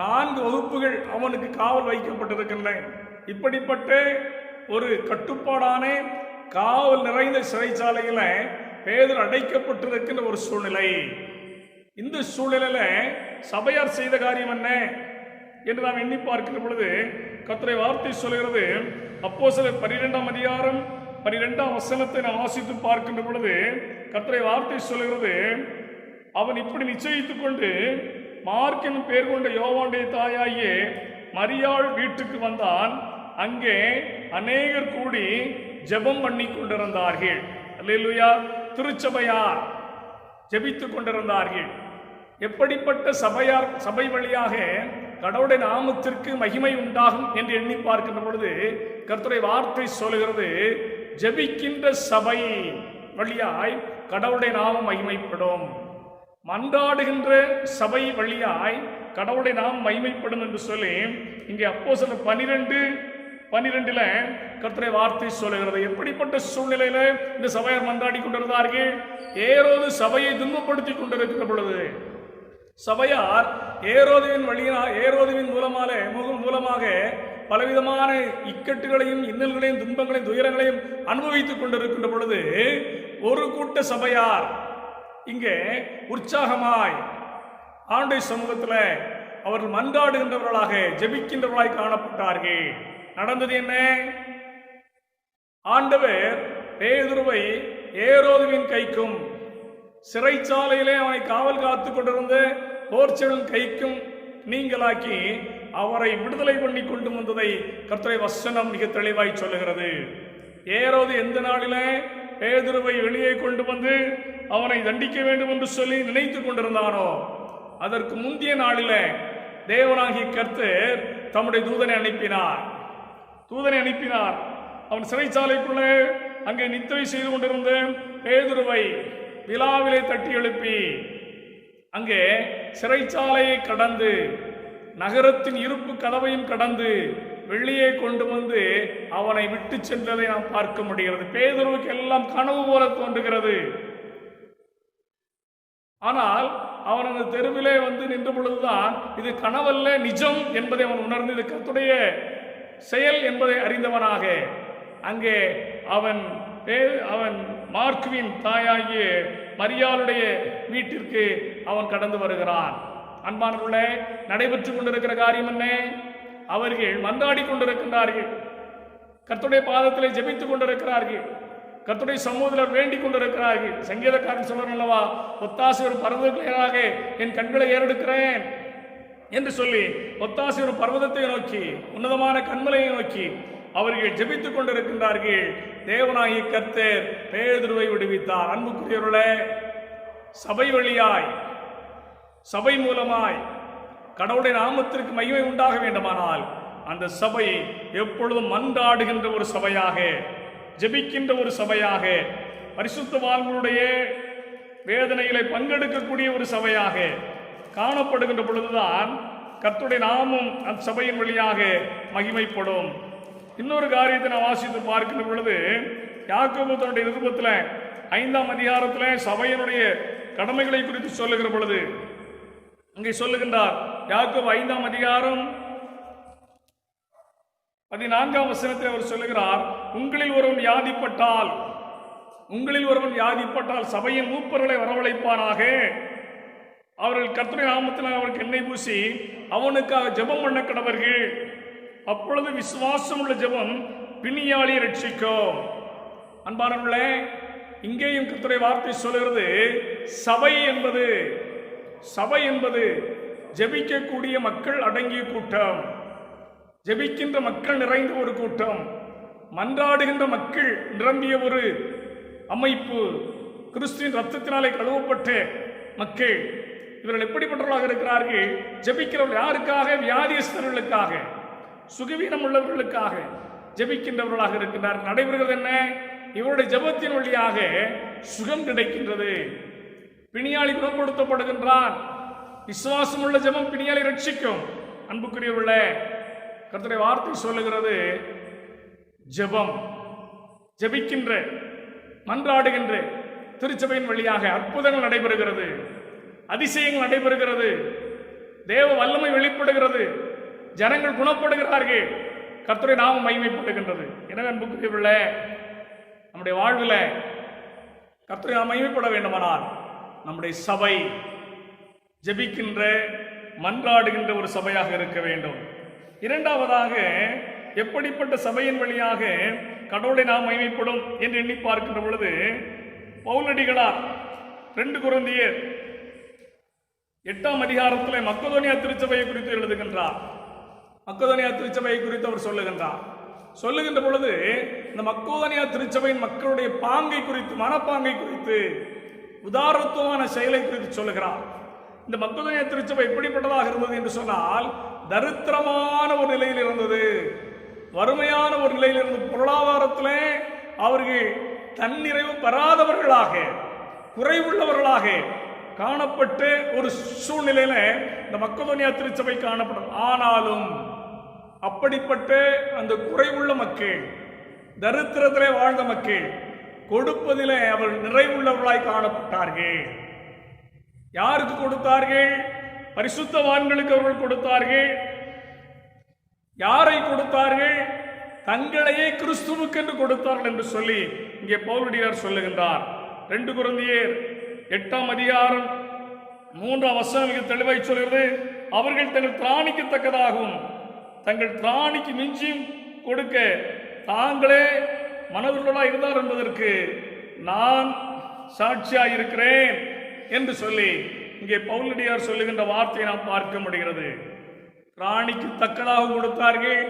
4 வகுப்புகள் அவனுக்கு காவல் வைக்கப்பட்டிருக்கின்றன. இப்படிப்பட்ட ஒரு கட்டுப்பாடான காவல் நிறைந்த சிறைச்சாலையில் பேதுரு அடைக்கப்பட்டிருக்கின்ற ஒரு சூழ்நிலை. இந்த சூழ்நிலையில சபையார் செய்த காரியம் என்ன என்று நாம் எண்ணி பார்க்கின்ற பொழுது கர்த்தருடைய வார்த்தை சொல்கிறது. அப்போஸ்தலர் 12ஆம் அதிகாரம் 12ஆம் வசனத்தை நாம் வாசித்து பார்க்கின்ற பொழுது கர்த்தருடைய வார்த்தை சொல்கிறது, அவன் இப்படி நிச்சயித்துக் கொண்டு மார்க் என்னும் பெயர் கொண்ட யோவானுடைய தாயாகிய மரியாள் வீட்டுக்கு வந்தான். அங்கே அநேகர் கூடி ஜெபம் பண்ணி கொண்டிருந்தார்கள். அல்லேலூயா. திருச்சபையார் ஜெபித்துக் கொண்டிருந்தார்கள். எப்படிப்பட்ட சபையார், சபை வழியாக கடவுளுடைய நாமத்திற்கு மகிமை உண்டாகும் என்று எண்ணி பார்க்கின்ற பொழுது கர்த்தருடைய வார்த்தை சொல்கிறது, ஜெபிக்கின்ற சபை வழியாய் கடவுளுடைய நாமம் மகிமைப்படும். மன்றாடுகின்ற சபை வழியாய் கடவுளுடைய நாமம் மகிமைப்படும் என்று சொல்லி இங்கே அப்போஸ்தலர் 12:12 கர்த்தருடைய வார்த்தை சொல்லுகிறது. எப்படிப்பட்ட சூழ்நிலையில இந்த சபையார் மன்றாடி கொண்டிருந்தார்கள்? ஏரோது சபையை துன்பப்படுத்தி கொண்டிருக்கிற பொழுது சபையார் ஏரோதுவின் மூலமாக பலவிதமான இக்கட்டுகளையும், இன்னல்களையும், துன்பங்களையும், துயரங்களையும் அனுபவித்துக் கொண்டிருக்கின்ற பொழுது ஒரு கூட்ட சபையார் இங்கே உற்சாகமாய் ஆண்டவருடைய சமூகத்தில் அவர்கள் மன்றாடுகின்றவர்களாக, ஜெபிக்கின்றவர்களாய் காணப்பட்டார்கள். நடந்தது என்ன? ஆண்டவர் பேதுருவை ஏரோதுவின் கைக்கும், சிறைச்சாலையிலே அவனை காவல் காத்து கொண்டிருந்த போர்ச்சலின் கைக்கும் நீங்களாக்கி அவரை விடுதலை பண்ணி கொண்டு வந்ததை கர்த்தருடைய வசனம் மிக தெளிவாய் சொல்லுகிறது. ஏரோது எந்த நாளிலே பேதுருவை வெளியே கொண்டு வந்து அவனை தண்டிக்க வேண்டும் என்று சொல்லி நினைத்து கொண்டிருந்தானோ, அதற்கு முந்தைய நாளிலே தேவனாகிய கர்த்தர் தம்முடைய தூதனை அனுப்பினார். அவன் சிறைச்சாலைக்குள்ளே அங்கே நித்திரை செய்து கொண்டிருந்த பேதுருவை விழாவிலே தட்டி எழுப்பி அங்கே சிறைச்சாலையை கடந்து, நகரத்தின் இருப்பு கதவையும் கடந்து வெளியே கொண்டு வந்து அவனை விட்டு சென்றதை நாம் பார்க்க முடிகிறது. பேதுருவுக்கு எல்லாம் கனவு போல தோன்றுகிறது. ஆனால் அவன் அந்த தெருவிலே வந்து நின்ற பொழுதுதான் இது கனவல்ல, நிஜம் என்பதை அவன் உணர்ந்து, இது கர்த்தருடைய செயல் என்பதை அறிந்தவனாக அங்கே அவன் மார்க்குவின் தாயாகிய மரியாளுடைய வீட்டிற்கு அவன் கடந்து வருகிறான். அன்பானவர்களே, நடைபெற்றுக் கொண்டிருக்கிற காரியம் என்ன? அவர்கள் மன்றாடி கொண்டிருக்கின்றார்கள், கர்த்தருடைய பாதத்திலே ஜெபித்துக் கொண்டிருக்கிறார்கள், கர்த்தருடைய சமூகத்தில் வேண்டிக் கொண்டிருக்கிறார்கள். சங்கீதக்காரன் சொல்றான் அல்லவா, ஒத்தாசை ஒரு பரவலாக என் கண்களை ஏறெடுக்கிறேன், என்று சொல்லி ஒத்தாசை ஒரு பர்வதத்தை நோக்கி, உன்னதமான கண்மலையை நோக்கி அவர்கள் ஜெபித்துக் கொண்டிருக்கின்றார்கள். தேவனாகிய கர்த்தர் பேதுருவை விடுவித்தார். அன்புக்குரியவர்களே, சபை வழியாய், சபை மூலமாய் கடவுளுடைய நாமத்திற்கு மகிமை உண்டாக வேண்டுமானால் அந்த சபை எப்பொழுதும் மன்றாடுகின்ற ஒரு சபையாக, ஜெபிக்கின்ற ஒரு சபையாக, பரிசுத்தவான்களுடைய வேதனைகளை பங்கெடுக்கக்கூடிய ஒரு சபையாக காணப்படுகின்ற பொழுதுதான் கர்த்தருடைய நாமம் அந்த சபையின் வழியாக மகிமைப்படும். இன்னொரு காரியத்தை நான் வாசித்து பார்க்கின்ற பொழுது, யாக்கோபு தன்னுடைய நிருபத்தில் 5ஆம் அதிகாரத்தில் சபையினுடைய கடமைகளை குறித்து சொல்லுகிற பொழுது அங்கே சொல்லுகின்றார். யாக்கோபு 5ஆம் அதிகாரம் 14ஆம் வசனத்தில் அவர் சொல்லுகிறார், உங்களில் ஒருவன் வியாதிப்பட்டால் சபையின் மூப்பர்களை வரவழைப்பானாக. அவர்கள் கர்த்தருடைய நாமத்தில் அவருக்கு எண்ணெய் பூசி அவனுக்காக ஜெபம் பண்ண கடவர்கள். அப்பொழுது விசுவாசம் உள்ள ஜெபம் பிணியாளியை ரட்சிக்கும். அன்பானவர்களே, இங்கேயும் கர்த்தருடைய வார்த்தை சொல்கிறது, சபை என்பது ஜெபிக்கக்கூடிய மக்கள் அடங்கிய கூட்டம், ஜெபிக்கின்ற மக்கள் நிறைந்த ஒரு கூட்டம், மன்றாடுகின்ற மக்கள் நிரம்பிய ஒரு அமைப்பு, கிறிஸ்துவின் ரத்தத்தினாலே கழுவப்பட்ட மக்கள். இவர்கள் எப்படிப்பட்டவர்களாக இருக்கிறார்கள்? ஜெபிக்கிறவர்கள் யாருக்காக? வியாதியஸ்தர்களுக்காக, சுகவீனம் உள்ளவர்களுக்காக ஜெபிக்கின்றவர்களாக இருக்கின்றார். நடைபெறுகிறது என்ன? இவருடைய ஜெபத்தின் வழியாக சுகம் கிடைக்கின்றது. பிணியாளி குணப்படுத்தப்படுகின்றான். விசுவாசம் உள்ள ஜெபம் பிணியாளை ரட்சிக்கும். அன்புக்குரியவர்களே, கர்த்தருடைய வார்த்தை சொல்லுகிறது, ஜெபம், ஜெபிக்கின்ற மன்றாடுகின்ற திருச்சபையின் வழியாக அற்புதங்கள் நடைபெறுகிறது, அதிசயங்கள் நடைபெறுகிறது, தேவ வல்லமை வெளிப்படுகிறது, ஜனங்கள் குணப்படுகிறார்கள், கர்த்தருடைய நாமம் மகிமைப்படுகின்றது. எனவே அன்புக்குரியவர்களே, நம்முடைய வாழ்வில் கர்த்தருடைய நாமம் மகிமைப்பட வேண்டுமானால் நம்முடைய சபை ஜெபிக்கின்ற மன்றாடுகின்ற ஒரு சபையாக இருக்க வேண்டும். இரண்டாவதாக, எப்படிப்பட்ட சபையின் வழியாக கடவுளை நாம் மகிமைப்படும் என்று எண்ணி பார்க்கின்ற பொழுது, பவுலடிகளார் 2 கொரிந்தியர் 8ஆம் அதிகாரத்தில் மக்கதோனியா திருச்சபையை குறித்து எழுதுகின்றார். மக்கதோனியா திருச்சபையை குறித்து அவர் சொல்லுகின்ற பொழுது இந்த மக்கதோனியா திருச்சபையின் மக்களுடைய பாங்கை குறித்து, மனப்பாங்கை குறித்து, உதாரத்துவமான செயலை குறித்து சொல்லுகிறார். இந்த மக்கதோனியா திருச்சபை எப்படிப்பட்டதாக இருந்தது என்று சொன்னால், தரித்திரமான ஒரு நிலையில் இருந்தது, வறுமையான ஒரு நிலையில் இருந்தது. பொருளாதாரத்திலே அவர்கள் தன்னிறைவு பெறாதவர்களாக, குறைவுள்ளவர்களாக காணப்பட்ட ஒரு சூழ்நிலையில இந்த மக்கதோனியா திருச்சபை காணப்படும். ஆனாலும் அப்படிப்பட்ட அந்த குறைவுள்ள மக்கள், தரித்திரத்திலே வாழ்ந்த மக்கள் கொடுப்பதிலே அவர்கள் நிறைவுள்ளவர்களாய் காணப்பட்டார்கள். யாருக்கு கொடுத்தார்கள்? பரிசுத்தவான்களுக்கு அவர்கள் கொடுத்தார்கள். யாரை கொடுத்தார்கள்? தங்களையே கிறிஸ்துவுக்கு என்று கொடுத்தார்கள் என்று சொல்லி இங்கே பவுலடியார் சொல்லுகின்றார். 2 கொரிந்தியர் 8ஆம் அதிகாரம் 3ஆம் வசனம் மிக தெளிவாய் சொல்கிறது, அவர்கள் தங்கள் திராணிக்கத்தக்கதாகவும் தங்கள் திராணிக்கு மிஞ்சியும் கொடுக்க தாங்களே மனதுள்ளவர்களாக இருந்தார் என்பதற்கு நான் சாட்சியாக இருக்கிறேன் என்று சொல்லி இங்கே பவுலடியார் சொல்லுகின்ற வார்த்தையை நாம் பார்க்க முடிகிறது. திராணிக்கு தக்கதாக கொடுத்தார்கள்,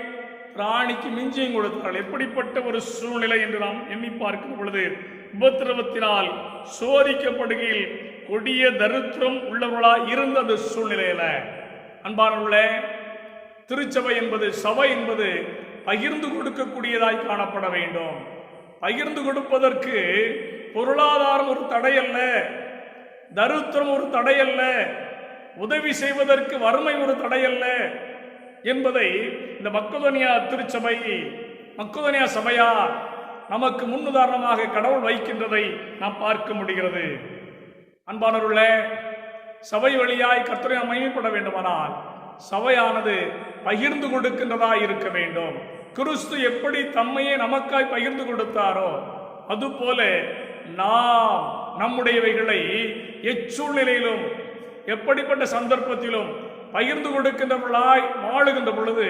திராணிக்கு மிஞ்சியும் கொடுத்தார்கள். எப்படிப்பட்ட ஒரு சூழ்நிலை என்று நாம் எண்ணி பார்க்கும் பொழுது, உபத்திரவத்தினால் சோதிக்கப்படுகையில் கொடிய தரித்திரம் உள்ளவர்களாக இருந்த அந்த சூழ்நிலையில, அன்பானவர்களே, திருச்சபை என்பது, சபை என்பது பகிர்ந்து கொடுக்கக்கூடியதாய் காணப்பட வேண்டும். பகிர்ந்து கொடுப்பதற்கு பொருளாதாரம் ஒரு தடை அல்ல, தரித்திரம் ஒரு தடை அல்ல, உதவி செய்வதற்கு வறுமை ஒரு தடை அல்ல என்பதை இந்த மக்கதோனியா திருச்சபை, மக்கதோனியா சபையார் நமக்கு முன்னுதாரணமாக கடவுள் வைக்கின்றதை நாம் பார்க்க முடிகிறது. அன்பானவர்களே, சபை வழியாய் கர்த்தரை மகிமைப்பட வேண்டுமானால் சபையானது பகிர்ந்து கொடுக்கின்றதா இருக்க வேண்டும். கிறிஸ்து எப்படி தம்மையே நமக்காய் பகிர்ந்து கொடுத்தாரோ அதுபோல நாம் நம்முடையவைகளை எச்சூழ்நிலையிலும் எப்படிப்பட்ட சந்தர்ப்பத்திலும் பகிர்ந்து கொடுக்கின்றவர்களாய் வாழுகின்ற பொழுது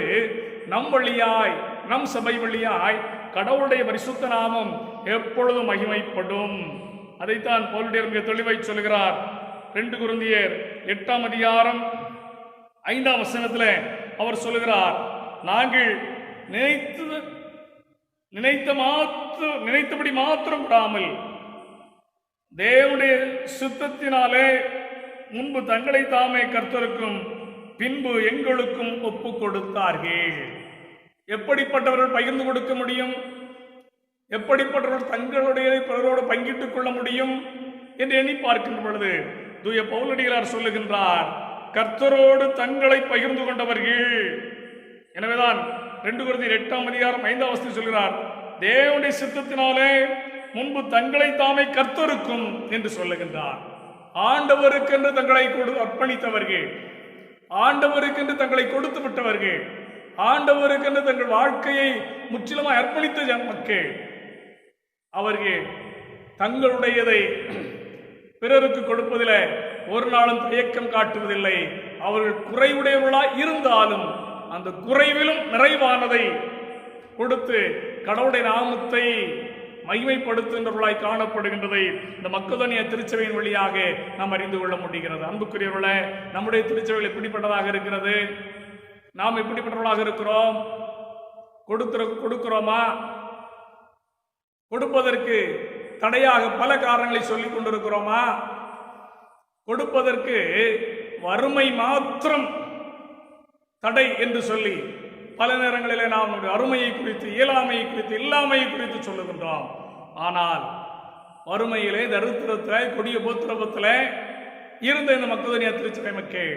நம் வழியாய், நம் சபை வழியாய் கடவுளுடைய பரிசுத்த நாமம் எப்பொழுதும் மகிமைப்படும். அதைத்தான் பவுலடியார் மிக தெளிவாய் சொல்கிறார். 2 கொரிந்தியர் 8ஆம் அதிகாரம் 5ஆம் வசனத்தில் அவர் சொல்லுகிறார், நாங்கள் நினைத்தபடி மாத்திரம் விடாமல் தேவனுடைய சித்தத்தினாலே முன்பு தங்களை தாமே கர்த்தருக்கும் பின்பு எங்களுக்கும் ஒப்பு கொடுத்தார்கள். எப்படிப்பட்டவர்கள் பகிர்ந்து கொடுக்க முடியும்? எப்படிப்பட்டவர்கள் தங்களுடைய பிறரோடு பங்கிட்டுக் கொள்ள முடியும் என்று எண்ணி பார்க்கின்ற பொழுது தூய பவுலடிகளார் சொல்லுகின்றார், கர்த்தரோடு தங்களை பகிர்ந்து கொண்டவர்கள். எனவேதான் 2 கொரிந்தியர் 8ஆம் அதிகாரம் 5ஆம் வசனத்தில் சொல்கிறார், தேவனுடைய சித்தத்தினாலே முன்பு தங்களை தாமே கர்த்தருக்கும் என்று சொல்லுகின்றார். ஆண்டவருக்கென்று தங்களை அர்ப்பணித்தவர்கள், ஆண்டவருக்கென்று தங்களை கொடுத்து விட்டவர்கள், ஆண்டவருக்கென்று தங்கள் வாழ்க்கையை முற்றிலுமாய் அர்ப்பணித்த மக்கள், அவர்கள் தங்களுடையதை பிறருக்கு கொடுப்பதில் ஒரு நாளும் தயக்கம் காட்டுவதில்லை. அவர்கள் குறைவுடையவர்களாய் இருந்தாலும் அந்த குறைவிலும் நிறைவானதை கொடுத்து கடவுளுடைய நாமத்தை மகிமைப்படுத்துகின்றவர்களாய் காணப்படுகின்றதை இந்த மக்கதோனியா திருச்சபையின் வழியாக நாம் அறிந்து கொள்ள முடிகிறது. அன்புக்குரியவர்களே, நம்முடைய திருச்சபைகள் எப்படிப்பட்டதாக இருக்கிறது? நாம் எப்படிப்பட்டவர்களாக இருக்கிறோம்? கொடுக்கிறோமா? கொடுப்பதற்கு தடையாக பல காரணங்களை சொல்லிக் கொண்டிருக்கிறோமா? கொடுப்பதற்கு வறுமை மாத்திரம் தடை என்று சொல்லி பல நேரங்களிலே நாம் அருமையை குறித்து, இயலாமையை குறித்து, இல்லாமையை குறித்து சொல்லுகின்றோம். ஆனால் வறுமையிலே, தரித்திரத்தில், கொடிய உபத்திரவத்தில் இருந்த இந்த மக்கதோனியா திருச்சபை மக்கள்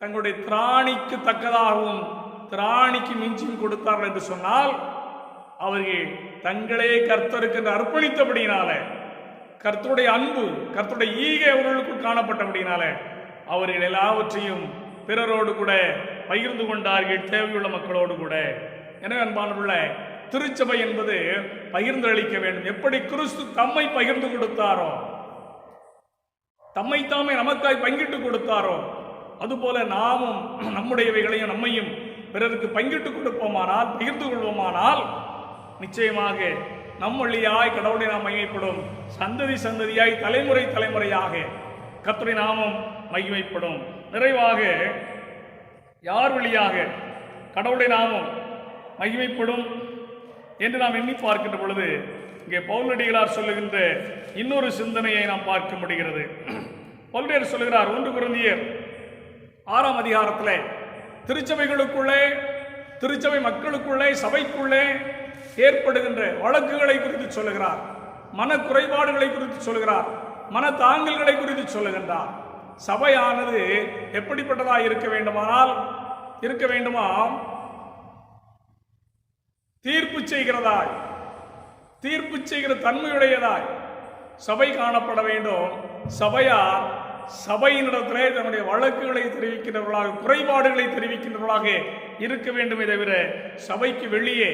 தங்களுடைய திராணிக்கு தக்கதாகவும் திராணிக்கு மிஞ்சியும் கொடுத்தார்கள் என்று சொன்னால், அவர்கள் தங்களே கர்த்தருக்கு என்று அர்ப்பணித்தபடியினால, கர்த்தருடைய அன்பு, கர்த்தருடைய ஈகை அவர்களுக்குள் காணப்பட்டபடியினால அவர்கள் எல்லாவற்றையும் பிறரோடு கூட பகிர்ந்து கொண்டார்கள், தேவையுள்ள மக்களோடு கூட. எனவே அன்பானவர்களே, திருச்சபை என்பது பகிர்ந்து அளிக்க வேண்டும். எப்படி கிறிஸ்து தம்மை பகிர்ந்து கொடுத்தாரோ, தம்மை தாமே நமக்காய் பங்கிட்டு கொடுத்தாரோ, அதுபோல நாமும் நம்முடையவைகளையும் நம்மையும் பிறருக்கு பங்கிட்டு கொடுப்போமானால், பகிர்ந்து கொள்வோமானால், நிச்சயமாக நம் வழியாய் கடவுளை நாம் மகிமைப்படும். சந்ததி சந்ததியாய், தலைமுறை தலைமுறையாக கர்த்தருடைய நாமம் மகிமைப்படும். நிறைவாக யார் வழியாக கடவுளுடைய நாமம் மகிமைப்படும் என்று நாம் எண்ணி பார்க்கின்ற பொழுது இங்கே பவுலடிகளார் சொல்லுகின்ற இன்னொரு சிந்தனையை நாம் பார்க்க முடிகிறது. பவுலடியார் சொல்லுகிறார் 1 கொரிந்தியர் 6ஆம் அதிகாரத்தில் திருச்சபைகளுக்குள்ளே, திருச்சபை மக்களுக்குள்ளே, சபைக்குள்ளே ஏற்படுகின்ற வழக்குகளை குறித்து சொல்லுகிறார், மன குறைபாடுகளை குறித்து சொல்லுகிறார், மன தாங்கல்களை குறித்து சொல்லுகின்றார். சபையானது எப்படிப்பட்டதாக இருக்க வேண்டுமா? தீர்ப்பு செய்கிறதாய், தீர்ப்பு செய்கிற தன்மையுடையதாய் சபை காணப்பட வேண்டும். சபையார் சபையினிடத்திலே தன்னுடைய வழக்குகளை தெரிவிக்கின்றவர்களாக, குறைபாடுகளை தெரிவிக்கின்றவர்களாக இருக்க வேண்டுமே தவிர சபைக்கு வெளியே,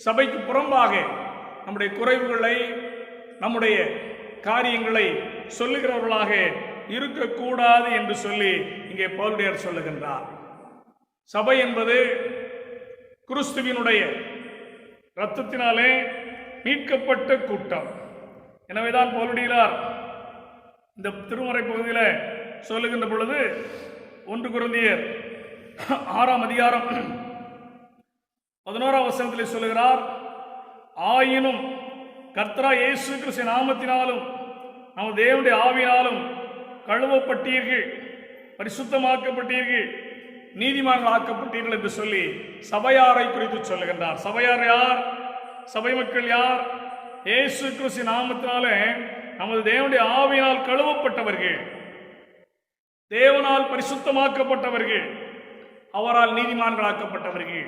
சபைக்கு புறம்பாக நம்முடைய குறைவுகளை, நம்முடைய காரியங்களை சொல்லுகிறவர்களாக இருக்கக்கூடாது என்று சொல்லி இங்கே பவுலடியார் சொல்லுகின்றார். சபை என்பது கிறிஸ்துவினுடைய இரத்தத்தினாலே மீட்கப்பட்ட கூட்டம். எனவேதான் பவுலடியார் இந்த திருமறை பகுதியில் சொல்லுகின்ற பொழுது 1 கொரிந்தியர் 6ஆம் அதிகாரம் 11ஆம் வசனத்தில் சொல்லுகிறார், ஆயினும் கர்த்தராகிய இயேசு கிறிஸ்து நாமத்தினாலும் நமது தேவனுடைய ஆவியினாலும் கழுவப்பட்டீர்கள், பரிசுத்தமாக்கப்பட்டீர்கள், நீதிமான்கள் ஆக்கப்பட்டீர்கள் என்று சொல்லி சபையாரை குறித்து சொல்லுகின்றார். சபையார் யார்? சபை மக்கள் யார்? இயேசு கிறிஸ்து நாமத்தினாலே நமது தேவனுடைய ஆவியினால் கழுவப்பட்டவர்கள், தேவனால் பரிசுத்தமாக்கப்பட்டவர்கள், அவரால் நீதிமான்களாக்கப்பட்டவர்கள்.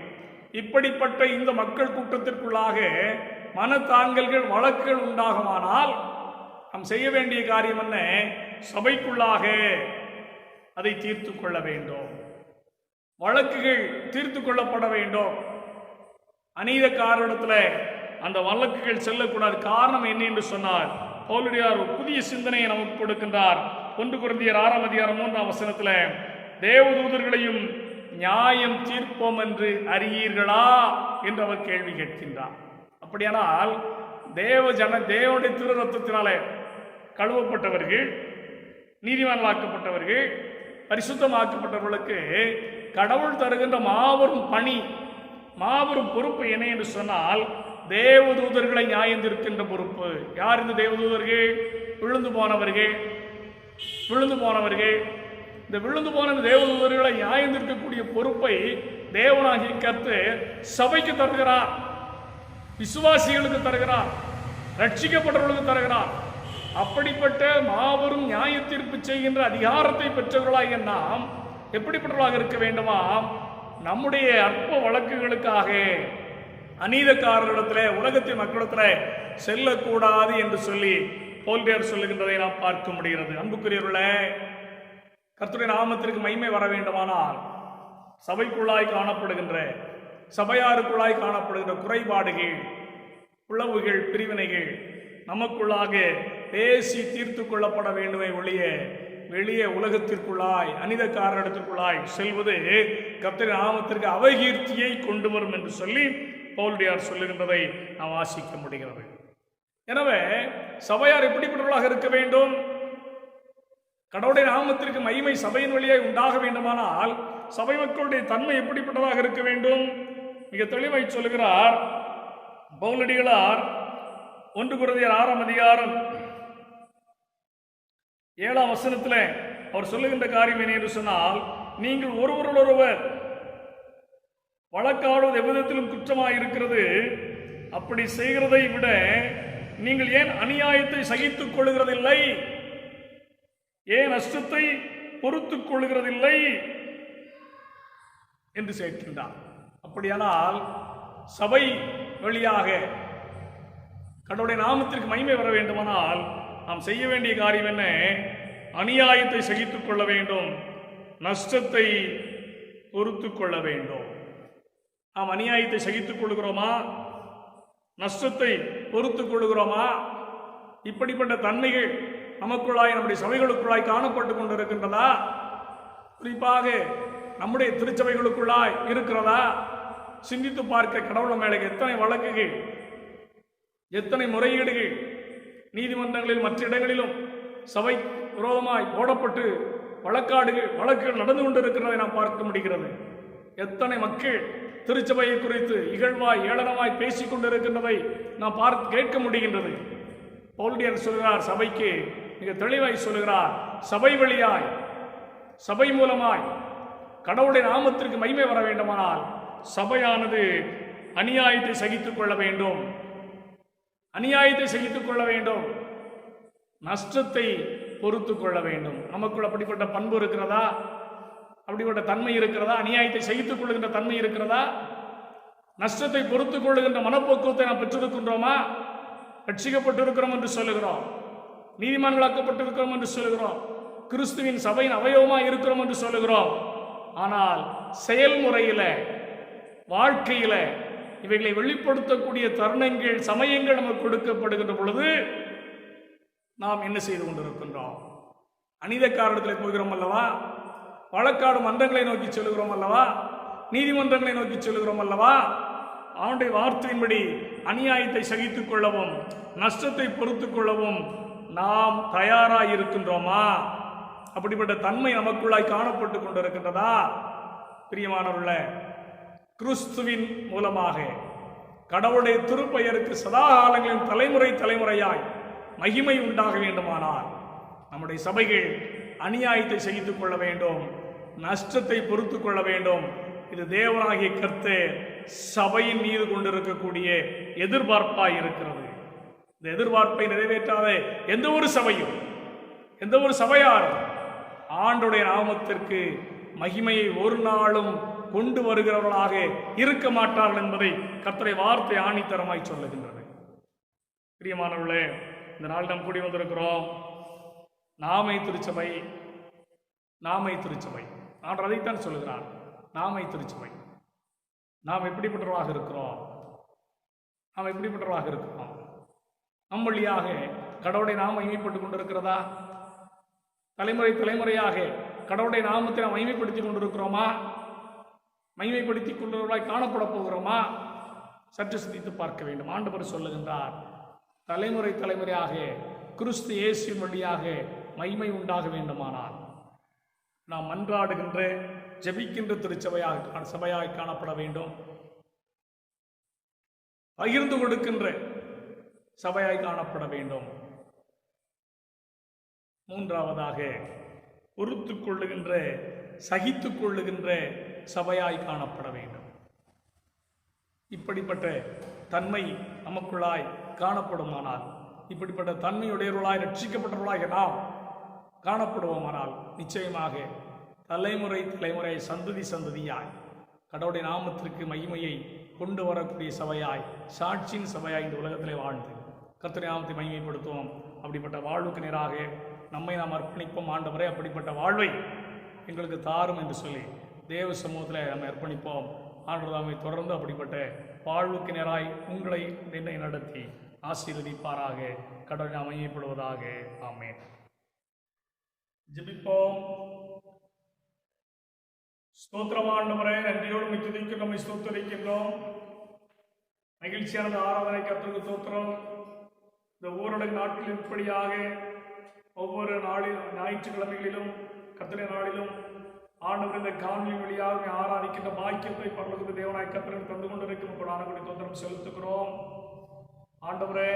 இப்படிப்பட்ட இந்த மக்கள் கூட்டத்திற்குள்ளாக மனத்தாங்கல்கள், வழக்குகள் உண்டாகுமானால் நாம் செய்ய வேண்டிய காரியம் என்ன? சபைக்குள்ளாக அதை தீர்த்து கொள்ள வேண்டும். வழக்குகள் தீர்த்து கொள்ளப்பட வேண்டும். அநீதக்காரரிடத்தில் அந்த வழக்குகள் செல்லக்கூடாது. காரணம் என்ன என்று சொன்னார் பவுலடியார் ஒரு புதிய சிந்தனையை நமக்கு கொடுக்கின்றார். 1 கொரிந்தியர் 6ஆம் அதிகாரம் 3ஆம் வசனத்தில், தேவதூதர்களையும் நியாயம் தீர்ப்போம் என்று அறியீர்களா என்று அவர் கேள்வி கேட்கின்றார். அப்படியானால் தேவனுடைய திரு ரத்தத்தினாலே கழுவப்பட்டவர்கள், நீதிமான்களாக்கப்பட்டவர்கள், பரிசுத்தமாக்கப்பட்டவர்களுக்கு கடவுள் தருகின்ற மாபெரும் பணி, மாபெரும் பொறுப்பு என்ன என்று சொன்னால், தேவதூதர்களை நியாயந்திருக்கின்ற பொறுப்பு. யார் இந்த தேவதூதர்கள்? விழுந்து போனவர்கள். இந்த விழுந்து போன தேவதூதர்களை நியாயந்திருக்கக்கூடிய பொறுப்பை தேவனாகிய கர்த்தர் சபைக்கு தருகிறார், விசுவாசிகளுக்கு தருகிறார், ரட்சிக்கப்பட்டவர்களுக்கு தருகிறார். அப்படிப்பட்ட மாபெரும் நியாய தீர்ப்பு செய்கின்ற அதிகாரத்தை பெற்றவர்களாக நாம் எப்படிப்பட்டவர்களாக இருக்க வேண்டுமா? நம்முடைய அற்ப வழக்குகளுக்காக அநீதக்காரர்களிடத்தில், உலகத்தின் மக்களிடத்தில் செல்லக்கூடாது என்று சொல்லி போல்டேர் சொல்லுகின்றதை நாம் பார்க்க முடிகிறது. அன்புக்குரியவர்களே, கர்த்தருடைய நாமத்திற்கு மகிமை வர வேண்டுமானால் சபைக்குள்ளாய் காணப்படுகின்ற, சபையாருக்குள்ளாய் காணப்படுகின்ற குறைபாடுகள், பிளவுகள், பிரிவினைகள் நமக்குள்ளாக பேசி தீர்த்து கொள்ளப்பட வேண்டுமே ஒழிய வெளியே உலகத்திற்குள்ளாய் அநீதக்காரரிடத்திற்குள்ளாய் செல்வது கர்த்தருடைய நாமத்திற்கு அவகீர்த்தியை கொண்டு வரும் என்று சொல்லி பவுல்டியார் சொல்லுகின்றதை நாம் வாசிக்க முடிகிறது. எனவே சபையார் எப்படிப்பட்டவர்களாக இருக்க வேண்டும்? கடவுளுடைய நாமத்திற்கு மகிமை சபையின் வழியாக உண்டாக வேண்டுமானால் சபை மக்களுடைய தன்மை எப்படிப்பட்டதாக இருக்க வேண்டும்? மிக தெளிவாய் சொல்லுகிறார் பவுலடிகளார். 1 கொரிந்தியர் 6ஆம் அதிகாரம் 7ஆம் வசனத்தில் அவர் சொல்லுகின்ற காரியம் என்ன என்று சொன்னால், நீங்கள் ஒருவரோடொருவர் வழக்காடுவது எவ்விதத்திலும் குற்றமாக இருக்கிறது. அப்படி செய்கிறதை விட நீங்கள் ஏன் அநியாயத்தை சகித்துக் கொள்ளுகிறதில்லை? ஏன் நஷ்டத்தை பொறுத்துக் கொள்ளுகிறதில்லை என்று கேட்கின்றார். அப்படியானால் சபை வழியாக கடவுளுடைய நாமத்திற்கு மகிமை வர வேண்டுமானால் நாம் செய்ய வேண்டிய காரியம் என்ன? அநியாயத்தை சகித்துக் கொள்ள வேண்டும், நஷ்டத்தை பொறுத்துக் கொள்ள வேண்டும். நாம் அநியாயத்தை சகித்துக் கொள்கிறோமா? நஷ்டத்தை பொறுத்துக் கொள்கிறோமா? இப்படிப்பட்ட தன்மைகள் நமக்குள்ளாய், நம்முடைய சபைகளுக்குள்ளாய் காணப்பட்டு கொண்டிருக்கின்றதா? குறிப்பாக நம்முடைய திருச்சபைகளுக்குள்ளாய் இருக்கிறதா? சிந்தித்து பார்க்க கடவுள் மேலே எத்தனை வழக்குகள், எத்தனை முறையீடுகள் நீதிமன்றங்களில் மற்ற இடங்களிலும் சபை விரோதமாய் போடப்பட்டு வழக்குகள் நடந்து கொண்டிருக்கிறதை நாம் பார்க்க முடிகிறது. எத்தனை மக்கள் திருச்சபையை குறித்து இகழ்வாய் ஏளனமாய் பேசிக் கொண்டிருக்கின்றதை நாம் கேட்க முடிகின்றது. பவுல்டியர் சொல்கிறார், சபைக்கு மிக தெளிவாய் சொல்கிறார், சபை வழியாய், சபை மூலமாய் கடவுளுடைய நாமத்திற்கு மகிமை வர வேண்டுமானால் சபையானது அநியாயத்தை சகித்துக் கொள்ள வேண்டும், அநியாயத்தை சகித்துக் கொள்ள வேண்டும், நஷ்டத்தை பொறுத்து கொள்ள வேண்டும். நமக்குள் அப்படிப்பட்ட பண்பு இருக்கிறதா? அப்படிப்பட்ட தன்மை இருக்கிறதா? அநியாயத்தை சகித்துக் கொள்ளுகின்ற தன்மை இருக்கிறதா? நஷ்டத்தை பொறுத்துக் கொள்ளுகின்ற மனப்போக்குவத்தை நாம் பெற்றிருக்கின்றோமா? ரட்சிக்கப்பட்டிருக்கிறோம் என்று சொல்லுகிறோம், நீதிமான்களாக்கப்பட்டிருக்கிறோம் என்று சொல்லுகிறோம், கிறிஸ்துவின் சபையின் அவயவமாக இருக்கிறோம் என்று சொல்லுகிறோம். ஆனால் செயல்முறையில, வாழ்க்கையில இவைகளை வெளிப்படுத்தக்கூடிய தருணங்கள், சமயங்கள் நமக்கு கொடுக்கப்படுகின்ற பொழுது நாம் என்ன செய்து கொண்டிருக்கின்றோம்? அநீதக்காரத்தில் போகிறோம் அல்லவா? வழக்காடும் மன்றங்களை நோக்கி செல்கிறோம் அல்லவா? நீதிமன்றங்களை நோக்கி செல்கிறோம் அல்லவா? அவனுடைய வார்த்தையின்படி அநியாயத்தை சகித்துக் கொள்ளவும் நஷ்டத்தை பொறுத்துக் கொள்ளவும் நாம் தயாராக இருக்கின்றோமா? அப்படிப்பட்ட தன்மை நமக்குள்ளாய் காணப்பட்டு கொண்டிருக்கின்றதா? பிரியமானவர்களே, கிறிஸ்துவின் மூலமாக கடவுளுடைய திருப்பெயருக்கு சதா காலங்களின் தலைமுறை தலைமுறையாய் மகிமை உண்டாக வேண்டுமானால் நம்முடைய சபைகள் அநியாயத்தை சகித்துக் கொள்ள வேண்டும், நஷ்டத்தை பொறுத்துக் கொள்ள வேண்டும். இது தேவனாகிய கர்த்தர் சபையின் மீது கொண்டிருக்கக்கூடிய எதிர்பார்ப்பாய் இருக்கிறது. இந்த எதிர்பார்ப்பை நிறைவேற்றாத எந்த ஒரு சபையும், எந்த ஒரு சபையாரும் ஆண்டோடைய நாமத்திற்கு மகிமையை ஒரு நாளும் கொண்டு வருகிறவர்களாக இருக்க மாட்டார்கள் என்பதை கர்த்தருடைய வார்த்தை ஆணித்தரமாய் சொல்லுகின்றது. பிரியமானவர்களே, இந்த நாள் நாம் கூடி வந்திருக்கிறோம். நாமை திருச்சபை, நாமை திருச்சபை. நான் அதைத்தான் சொல்லுகிறார், நாமை திருச்சபை. நாம் எப்படிப்பட்டவர்களாக இருக்கிறோம்? நாம் எப்படிப்பட்டவர்களாக இருக்கிறோம்? நம் வழியாக கடவுளுடைய நாமம் மகிமைப்பட்டுக் கொண்டிருக்கிறதா? தலைமுறை தலைமுறையாக கடவுளுடைய நாமத்தை நாம் மகிமைப்படுத்திக் கொண்டிருக்கிறோமா? மகிமைப்படுத்திக் கொண்டவர்களாய் காணப்பட போகிறோமா? சற்று சிந்தித்து பார்க்க வேண்டும். ஆண்டவர் சொல்லுகின்றார், தலைமுறை தலைமுறையாக கிறிஸ்து இயேசுவின் வழியாக மகிமை உண்டாக வேண்டுமானால் நாம் மன்றாடுகின்ற ஜெபிக்கின்ற திருச்சபையாக சபையாய் காணப்பட வேண்டும். பகிர்ந்து கொடுக்கின்ற சபையாய் காணப்பட வேண்டும். மூன்றாவதாக பொறுத்துக் கொள்ளுகின்ற சகித்துக் கொள்ளுகின்ற சபையாய் காணப்பட வேண்டும். இப்படிப்பட்ட தன்மை நமக்குள்ளாய் காணப்படுமானால், இப்படிப்பட்ட தன்மையுடையவர்களாய் ரட்சிக்கப்பட்டவர்களாக நாம் காணப்படுவோமானால், நிச்சயமாக தலைமுறை தலைமுறை சந்ததி சந்ததியாய் கடவுளுடைய நாமத்திற்கு மகிமையை கொண்டு வரக்கூடிய சபையாய், சாட்சியின் சபையாய் இந்த உலகத்திலே வாழ்ந்து கர்த்தருடைய நாமத்தை மகிமைப்படுத்துவோம். அப்படிப்பட்ட வாழ்வுக்கு நேராக நம்மை நாம் அர்ப்பணிப்போம். ஆண்டவரே, அப்படிப்பட்ட வாழ்வை எங்களுக்கு தாரும் என்று சொல்லி தேவ சமூகத்தில் நம்ம அர்ப்பணிப்போம். ஆண்டவரை தொடர்ந்து அப்படிப்பட்ட வாழ்வுக்கு நேராய் உங்களை என்னை நடத்தி ஆசீர்வதிப்பாராக. கடவுளை நாம் மகிமைப்படுவதாக. ஆமென். ஜெபிப்போம். ஸ்தோத்திரம் ஆண்டவரே, நன்றியோடு உம்மை துதிக்கிறோம், உம்மை ஸ்தோத்திரிக்கின்றோம். மகிழ்ச்சியானது ஆராதனை கர்த்தருக்கு ஸ்தோத்திரம். இந்த ஊரடங்கு நாட்களில் இப்படியாக ஒவ்வொரு நாளிலும் ஞாயிற்றுக்கிழமைகளிலும் கர்த்தருடைய நாளிலும் ஆண்டவர் இந்த காணொலி வழியாக ஆராதிக்கின்ற பாக்கியத்தை பரலோக தேவனாய் கர்த்தருக்கு தந்து கொண்டிருக்கும் கொடானகுடி தோத்திரம் செலுத்துகிறோம். ஆண்டவரே,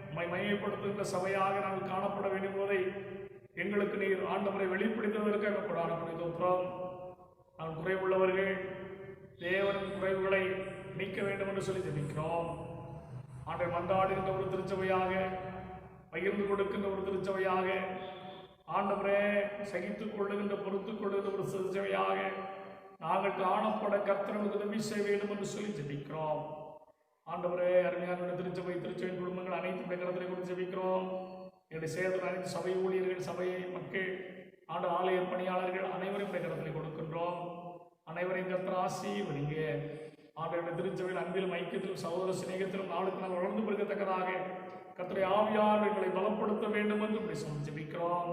உம்மை மகிமைப்படுத்துகின்ற சபையாக நாங்கள் காணப்பட வேண்டும் போதை எங்களுக்கு நீர் ஆண்டவரை வெளிப்படுத்துவதற்கு எங்கள் கொடானகுடி தோத்திரம். நாங்கள் குறைவுள்ளவர்கள், தேவனின் குறைவுகளை நீக்க வேண்டும் என்று சொல்லி ஜெபிக்கிறோம். ஆண்டவர் மன்றாடுகின்ற ஒரு திருச்சபையாக, பகிர்ந்து கொடுக்கின்ற ஒரு திருச்சபையாக, ஆண்டவரே சகித்துக் கொள்ளுகின்ற பொறுத்துக் கொள்ளுகின்ற ஒரு திருச்சபையாக நாங்கள் காணப்பட கர்த்தருக்கு உதவி செய்ய வேண்டும் என்று சொல்லி ஜெபிக்கிறோம். ஆண்டவரே, அருமையான திருச்சபை திருச்சபையின் குடும்பங்கள் அனைத்து கரத்திலே குறித்து ஜெபிக்கிறோம். என்னுடைய சேதத்தில் அனைத்து சபை ஊழியர்கள், சபையை மக்கள், ஆண்டு ஆலய பணியாளர்கள் அனைவரையும் கரத்திலே கொடுக்கின்றோம். அனைவரையும் கர்த்தர் ஆசீர்வதிங்க. ஆண்டவருடைய திருச்சபையில் அன்பிலும் ஐக்கியத்திலும் சகோதர சிநேகத்திலும் நாளுக்கு நாள் வளர்ந்து பெருகத்தக்கதாக கர்த்தருடைய ஆவியானவர்களை பலப்படுத்த வேண்டும் என்று இப்படி சொல்லி ஜெபிக்கிறோம்.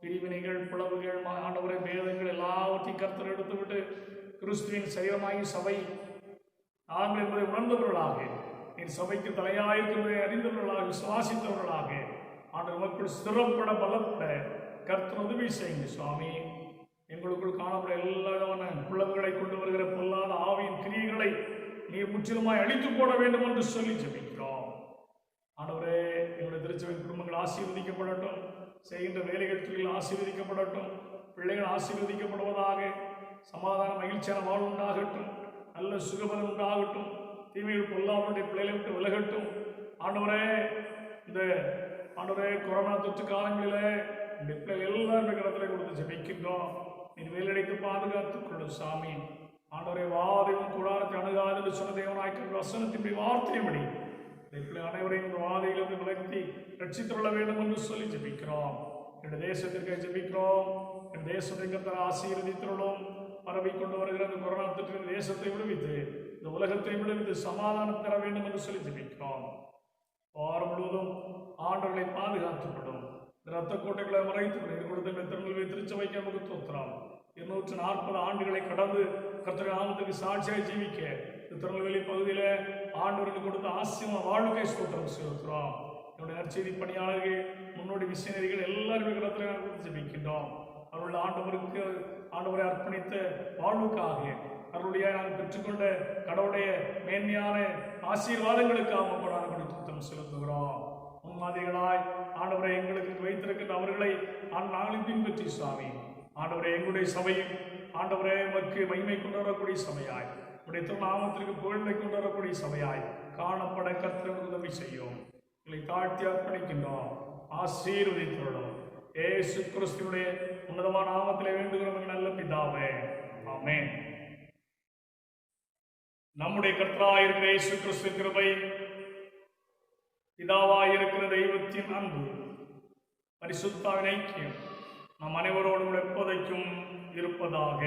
பிரிவினைகள், பிளவுகள், ஆண்டவரை பேதங்கள் எல்லாவற்றையும் கர்த்தர் எடுத்துவிட்டு கிறிஸ்துவின் சரீரமாகி சபை நாங்கள் என்பதை உணர்ந்தவர்களாக, என் சபைக்கு தலையாயிருக்கிறதை அறிந்தவர்களாக, விசுவாசித்தவர்களாக ஆண்டவர் மக்கள் ஸ்திரப்பட பலப்பட கர்த்தர் உதவி செய்யுங்க சுவாமி. எங்களுக்குள் காணப்பட எல்லா விதமான பிளவுகளை கொண்டு வருகிற பொல்லாத ஆவியின் கிரியைகளை நீர் முற்றிலுமாய் அழித்து போட வேண்டும் என்று சொல்லி ஜெபிக்கிறோம். ஆண்டவரே, எங்களுடைய திருச்சபையின் குடும்பங்கள் ஆசீர்வதிக்கப்படட்டும், செய்கின்ற வேலைகள் தொழில் ஆசீர்வதிக்கப்படட்டும், பிள்ளைகள் ஆசீர்வதிக்கப்படுவதாக, சமாதான மகிழ்ச்சியான வாழ்வு உண்டாகட்டும், நல்ல சுகபலம் உண்டாகட்டும், தீமைகள் பொல்லாதவருடைய பிள்ளைகளை விட்டு விலகட்டும். ஆண்டவரே, இந்த ஆண்டவரே கொரோனா தொற்று காலங்களில் இந்த பிள்ளைகள் எல்லாருமே கடத்தில் கொடுத்து ஜெபிக்கின்றோம். நீ வேலடைத்து பாதுகாத்துக் கொள்ளும் சாமி. ஆண்டவரே, வாதையும் கூடாரத்தை அணுகாது என்று சொன்ன தேவனாய்க்கு வசனத்தின் வார்த்தையும்படி அனைவரையும் வாதையிலிருந்து விலக்கி ரட்சித்துள்ள வேண்டும் என்று சொல்லி ஜெபிக்கிறோம். என் தேசத்திற்கு ஜெபிக்கிறோம். என் தேசத்தை கர்த்தர் ஆசீர்வதித்துள்ளோம். பரவி கொண்டு வருகிற இந்த கொரோனா தொற்று தேசத்தை விடுவித்து இந்த உலகத்தை விடுவித்து சமாதானம் தர வேண்டும் என்று சொல்லி ஜெபிக்கிறோம். வாரம் முழுவதும் ஆண்டவர்களை பாதுகாத்துப்படும் இரத்த கோட்டைகளை மறைத்து கொடுத்த திருநெல்வேலி திருச்சபைக்கு நமக்கு தோத்திரம். 240 ஆண்டுகளை கடந்து கர்த்தருடைய நாமத்துக்கு சாட்சியாக ஜீவிக்க திருநெல்வேலி பகுதியில் ஆண்டவர்களுக்கு கொடுத்த ஆசீர்வாத வாழ்க்கை ஸ்தோத்திரம் செலுத்துகிறோம். என்னுடைய நற்செய்தி பணியாளர்கள், முன்னோடி மிஷனரிகள் எல்லாருமே கடத்தில் கொடுத்து ஜெபிக்கின்றோம். அவர்கள் ஆண்டவருக்கு ஆண்டவரை அர்ப்பணித்த வாழ்வுக்காக, அவருடைய நாங்கள் பெற்றுக்கொண்ட கடவுளுடைய மேன்மையான ஆசீர்வாதங்களுக்காக கொடுத்து செலுத்துகிறோம். முன்மாதிரிகளாய் ஆண்டவரை எங்களுக்கு வைத்திருக்கின்ற அவர்களை நாங்கள் பின்பற்றி சுவாமி. ஆண்டவரை எங்களுடைய சபையில் ஆண்டவரே உமக்கு மகிமை கொண்டு வரக்கூடிய சபையாய், உடைய திருநாமத்திற்கு புகழ்மை கொண்டு வரக்கூடிய சபையாய் காணப்பட கர்த்தருக்கு உதவி செய்யும். எங்களை தாழ்த்தி அர்ப்பணிக்கின்றோம். ஆசீர்வதித்துள்ளோம். இயேசு கிறிஸ்துவினுடைய உன்னதமான நாமத்திலே வேண்டுகிறோம் நல்ல பிதாவே, ஆமென். நம்முடைய கர்த்தராயிருக்கிற இயேசு கிறிஸ்து கிருபை, பிதாவாயிருக்கிற தெய்வத்தின் அன்பு, பரிசுத்தாவின் ஐக்கியம் நம் அனைவரோடும் எப்போதைக்கும் இருப்பதாக.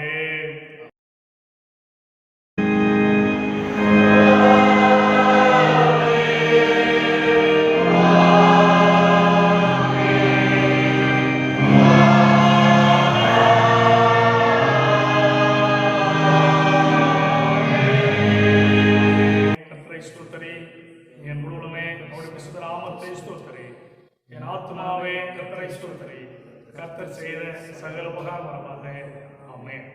என் முழுவதுமே அவருடைய விசுத்த நாமத்தை ஸ்தோத்திரி. என் ஆத்மாவே கர்த்தரை ஸ்தோத்திரி. கர்த்தர் செய்த சகல சதா வரமாக ஆமென்.